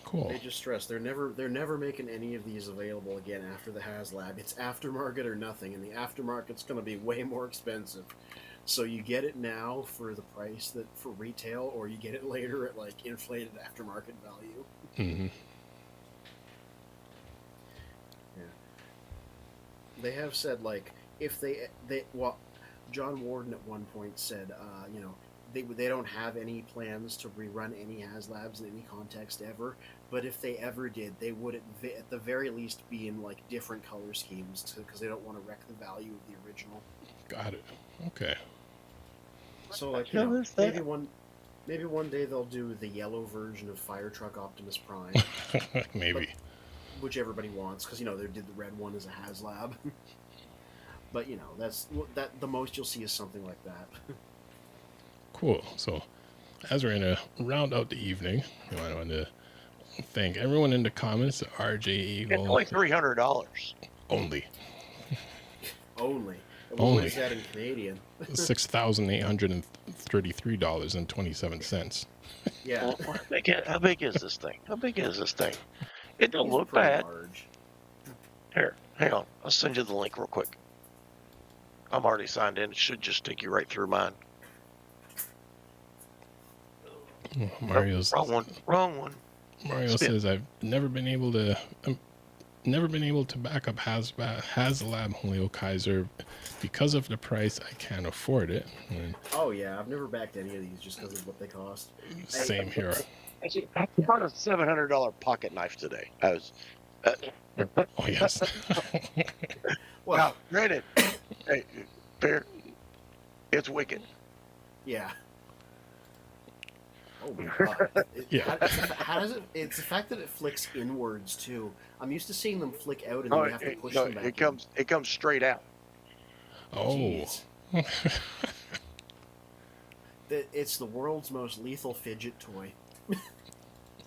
Cool. They just stress they're never making any of these available again after the HasLab. It's aftermarket or nothing, and the aftermarket's going to be way more expensive. So you get it now for the price that for retail, or you get it later at like inflated aftermarket value. Mm-hmm. Yeah. They have said like if they John Warden at one point said they don't have any plans to rerun any HasLabs in any context ever. But if they ever did, they would at the very least be in like different color schemes because they don't want to wreck the value of the original. Got it. Okay. So like maybe one day they'll do the yellow version of Fire Truck Optimus Prime. Maybe. Which everybody wants because they did the red one as a HasLab. But that's the most you'll see is something like that. Cool. So, as we're gonna round out the evening, I want to thank everyone in the comments. RJ Eagle. It's only $300. Only. Only. Only. What is that in Canadian? $6,833.27. Yeah. Well, how big is this thing? It don't It's look pretty bad. large. Here, hang on. I'll send you the link real quick. I'm already signed in. It should just take you right through mine. Mario's Wrong one. Mario says I've never been able to back up HasLab Julio Kaiser because of the price. I can't afford it. And Oh yeah, I've never backed any of these just because of what they cost. same here. I bought a $700 pocket knife today. I was. Oh yes. Well, Now, granted, hey, fair. It's wicked. yeah. Oh my god. Yeah. How does it? It's the fact that it flicks inwards too. I'm used to seeing them flick out and then you have to push them back. It comes straight out. Oh. Jeez. It's the world's most lethal fidget toy.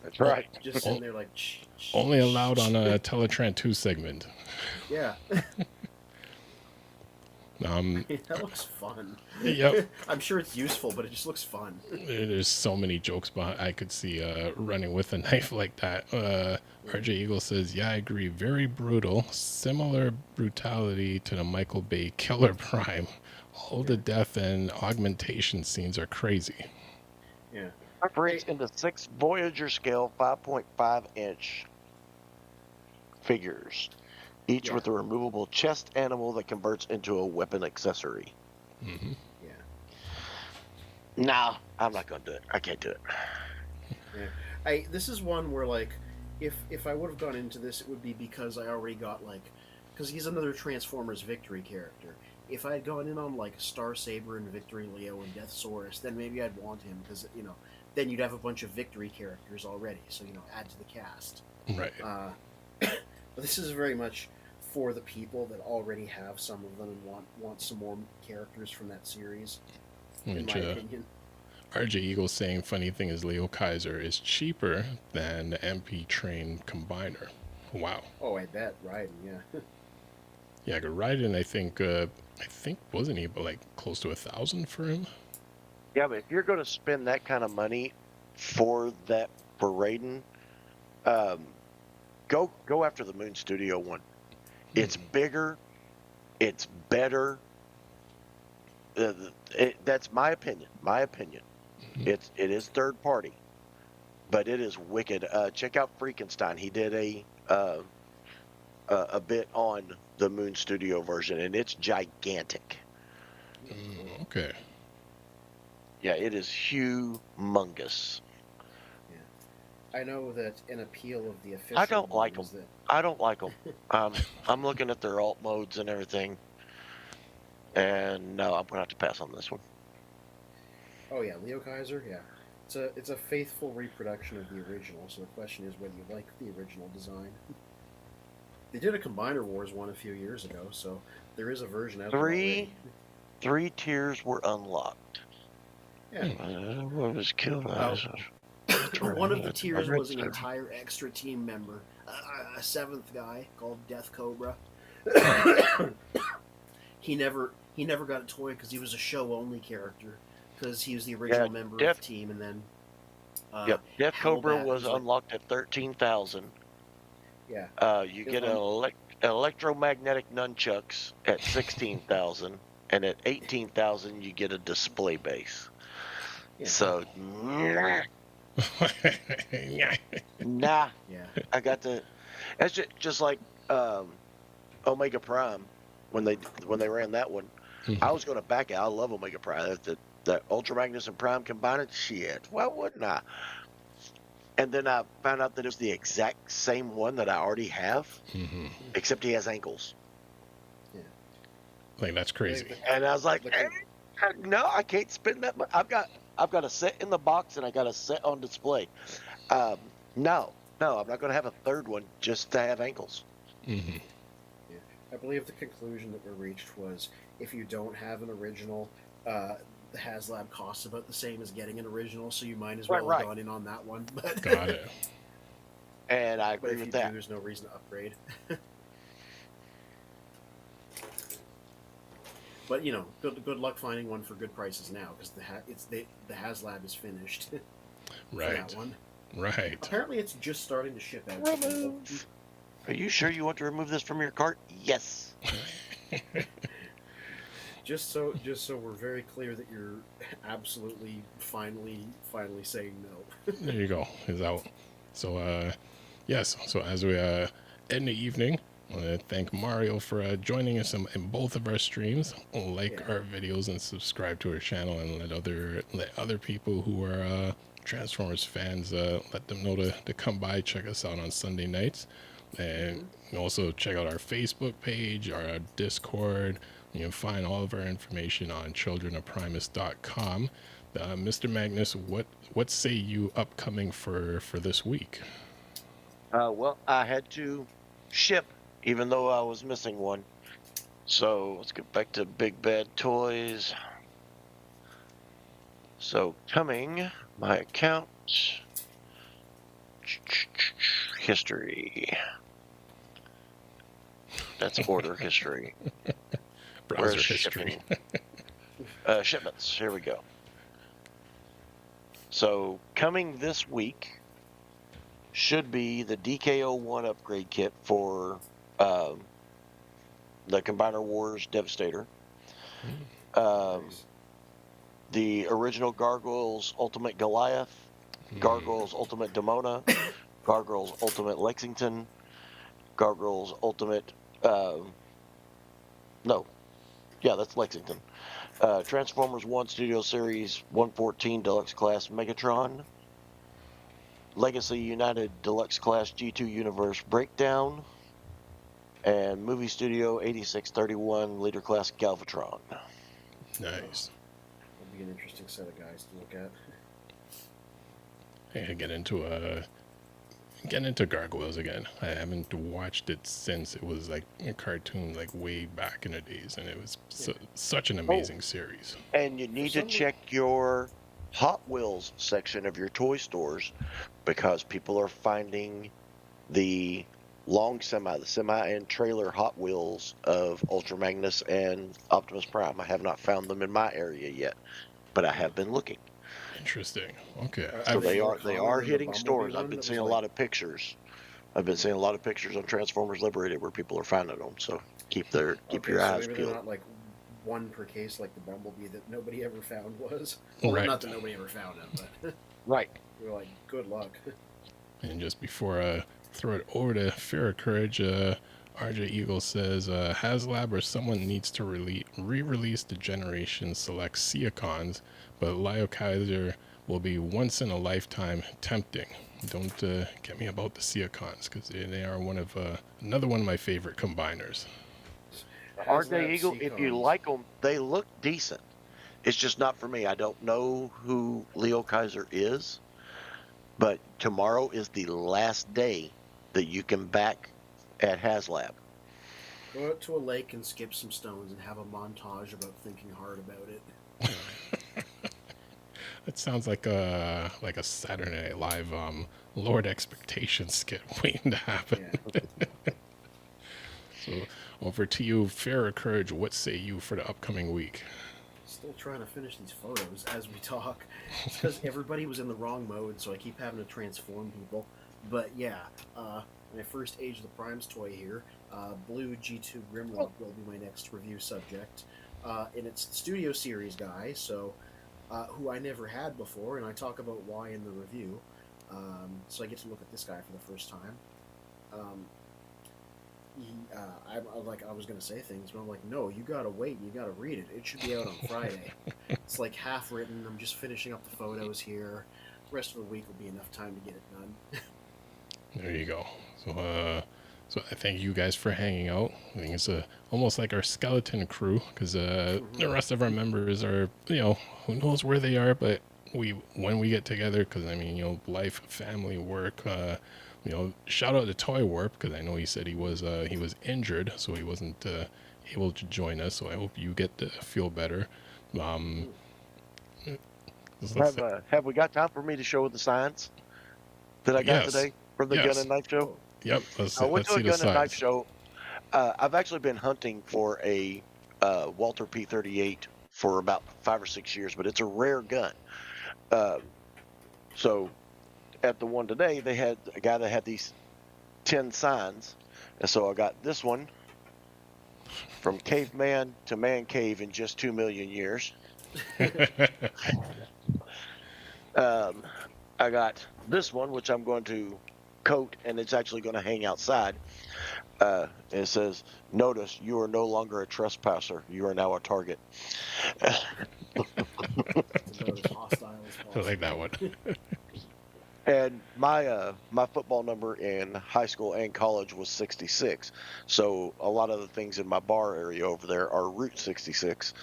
That's right. Just sitting there like. Only allowed on a Teletran 2 segment. Yeah. That looks fun. Yep. I'm sure it's useful, but it just looks fun. There's so many jokes behind. I could see running with a knife like that. RJ Eagle says, "Yeah, I agree. Very brutal. Similar brutality to the Michael Bay Killer Prime. All the death and augmentation scenes are crazy." Yeah. Operates into 6 Voyager scale 5.5 inch figures, each with a removable chest animal that converts into a weapon accessory. Mm-hmm. Yeah. Nah, I'm not gonna do it. I can't do it. Yeah. This is one where like, if I would have gone into this, it would be because I already got because he's another Transformers Victory character. If I had gone in on like Star Saber and Victory Leo and Deathsaurus, then maybe I'd want him because then you'd have a bunch of Victory characters already. So add to the cast. Right. But this is very much for the people that already have some of them and want some more characters from that series. In my opinion. RJ Eagle saying, "Funny thing is, Leo Kaiser is cheaper than the MP Train Combiner." Wow. Oh, I bet Raiden, yeah. Yeah, Raiden, I think wasn't he like close to 1,000 for him? Yeah, but if you're going to spend that kind of money for Raiden, go after the Moon Studio one. It's bigger, it's better. That's my opinion. Mm-hmm. It is third party, but it is wicked. Check out Freakenstein. He did a bit on the Moon Studio version, and it's gigantic. Okay. Yeah, it is humongous. I know that an appeal of the official. I don't like them. I'm looking at their alt modes and everything, and no, I'm gonna have to pass on this one. Oh yeah, Leo Kaiser. Yeah, it's a faithful reproduction of the original. So the question is whether you like the original design. They did a Combiner Wars one a few years ago, so there is a version out there already. 3 tiers were unlocked. Yeah. What was killed? One of the tiers was an entire extra team member, a 7th guy called Death Cobra. He never got a toy because he was a show only character because he was the original member of the team, and then Death Cobra was unlocked at 13,000. Yeah. You get electromagnetic nunchucks at 16,000, and at 18,000 you get a display base. Yeah. So, nah. Yeah. I got the. That's just like Omega Prime when they ran that one. Mm-hmm. I was going to back it. I love Omega Prime. The Ultra Magnus and Prime combined, shit, why wouldn't I? And then I found out that it was the exact same one that I already have, except he has ankles. Yeah. Like, that's crazy. And I was like, no, I can't spend that much. I've got a set in the box and I got a set on display. No, I'm not going to have a third one just to have ankles. Mm-hmm. Yeah. I believe the conclusion that we reached was if you don't have an original, the HasLab costs about the same as getting an original, so you might as well have gone in on that one. But Got it. And I agree with that. There's no reason to upgrade. But you know, good luck finding one for good prices now, because the HasLab is finished. Right. For that one. Right. Apparently, it's just starting to ship out. Remove. Are you sure you want to remove this from your cart? Yes. Just so we're very clear that you're absolutely finally saying no. There you go. Is out. So yes. So as we end the evening, I want to thank Mario for joining us in both of our streams. Like our videos and subscribe to our channel, and let other people who are Transformers fans let them know to come by, check us out on Sunday nights, and also check out our Facebook page, our Discord. You can find all of our information on childrenofprimus.com. Mr. Magnus, what say you upcoming for this week? Well, I had to ship, even though I was missing one. So let's get back to Big Bad Toys. So coming, my account, history. That's order history. Browser history. Shipments. Here we go. So coming this week should be the DK01 upgrade kit for the Combiner Wars Devastator. The original Gargoyles Ultimate Goliath, Gargoyles Ultimate Demona, Gargoyles Ultimate Lexington, Gargoyles Ultimate that's Lexington. Transformers 1 Studio Series 114 Deluxe Class Megatron, Legacy United Deluxe Class G2 Universe Breakdown, and Movie Studio 8631 Leader Class Galvatron. Nice. That'll be an interesting set of guys to look at. Hey, get into Gargoyles again. I haven't watched it since it was like a cartoon, like way back in the days, and it was such an amazing series. And you need to check your Hot Wheels section of your toy stores, because people are finding the long semi and trailer Hot Wheels of Ultra Magnus and Optimus Prime. I have not found them in my area yet, but I have been looking. Interesting. Okay. So they are hitting stores. I've been seeing a lot of pictures. I've been seeing a lot of pictures on Transformers Liberated where people are finding them. So keep your eyes maybe peeled. They're not like one per case like the Bumblebee that nobody ever found was. Well, right. Not that nobody ever found him, but right. We're like, good luck. And just before I throw it over to Fear of Courage, RJ Eagle says HasLab or someone needs to re-release the Generation Select Seacons, but Leo Kaiser will be once in a lifetime tempting. Don't get me about the Seacons, because they are another one of my favorite combiners. RJ Eagle, if you like them, they look decent. It's just not for me. I don't know who Leo Kaiser is, but tomorrow is the last day that you can back at HasLab. Go out to a lake and skip some stones and have a montage about thinking hard about it. That sounds like a Saturday Night Live Lord Expectation skit waiting to happen. Yeah. So over to you, Fear or Courage. What say you for the upcoming week? Still trying to finish these photos as we talk. It's because everybody was in the wrong mode, so I keep having to transform people. But yeah, my first Age of the Primes toy here, Blue G2 Grimlock will be my next review subject. And it's the Studio Series guy, so who I never had before, and I talk about why in the review. So I get to look at this guy for the first time. I was gonna say things, but I'm like, no, you gotta wait. You gotta read it. It should be out on Friday. It's like half written. I'm just finishing up the photos here. The rest of the week will be enough time to get it done. There you go. So I thank you guys for hanging out. I think it's almost like our skeleton crew, because the rest of our members are, who knows where they are, but when we get together, because I mean, life, family, work. Shout out to Toy Warp, because I know he said he was injured, so he wasn't able to join us. So I hope you get to feel better. Have we got time for me to show the signs that I got today from the Gun and Knife Show? Yep. I went to a Gun and Knife Show. I've actually been hunting for a Walter P38 for about 5 or 6 years, but it's a rare gun. So at the one today, they had a guy that had these 10 signs, and so I got this one, from caveman to man cave in just 2 million years. I got this one, which I'm going to coat, and it's actually going to hang outside. It says, "Notice you are no longer a trespasser. You are now a target." I like that one. And my football number in high school and college was 66. So a lot of the things in my bar area over there are Route 66.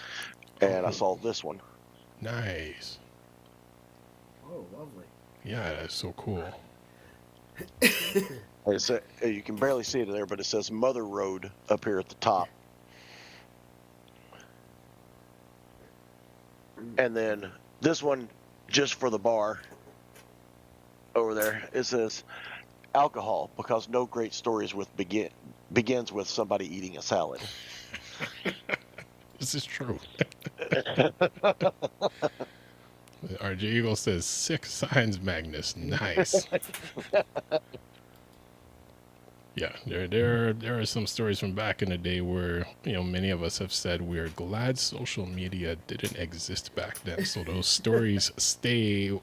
And I saw this one. Nice. Oh, lovely. Yeah, that's so cool. You can barely see it there, but it says Mother Road up here at the top. And then this one, just for the bar over there, it says alcohol, because no great stories begins with somebody eating a salad. This is true. RJ Eagle says 6 signs, Magnus. Nice. Yeah, there are some stories from back in the day where, many of us have said we're glad social media didn't exist back then. So those stories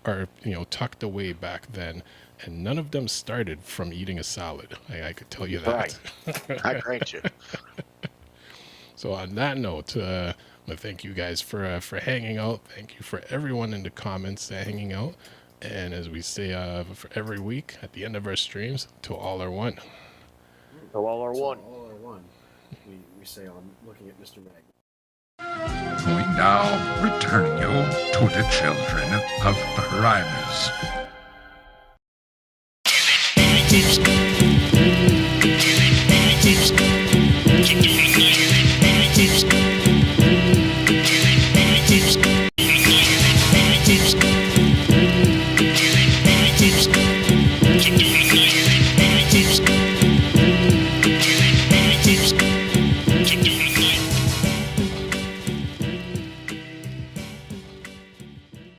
are tucked away back then, and none of them started from eating a salad. I could tell you that. Right. I grant you. So on that note, I thank you guys for hanging out. Thank you for everyone in the comments hanging out. And as we say for every week at the end of our streams, to all are one. To all are one. All are one. We say on looking at Mr. Magnus. We now return you to the Children of Primus.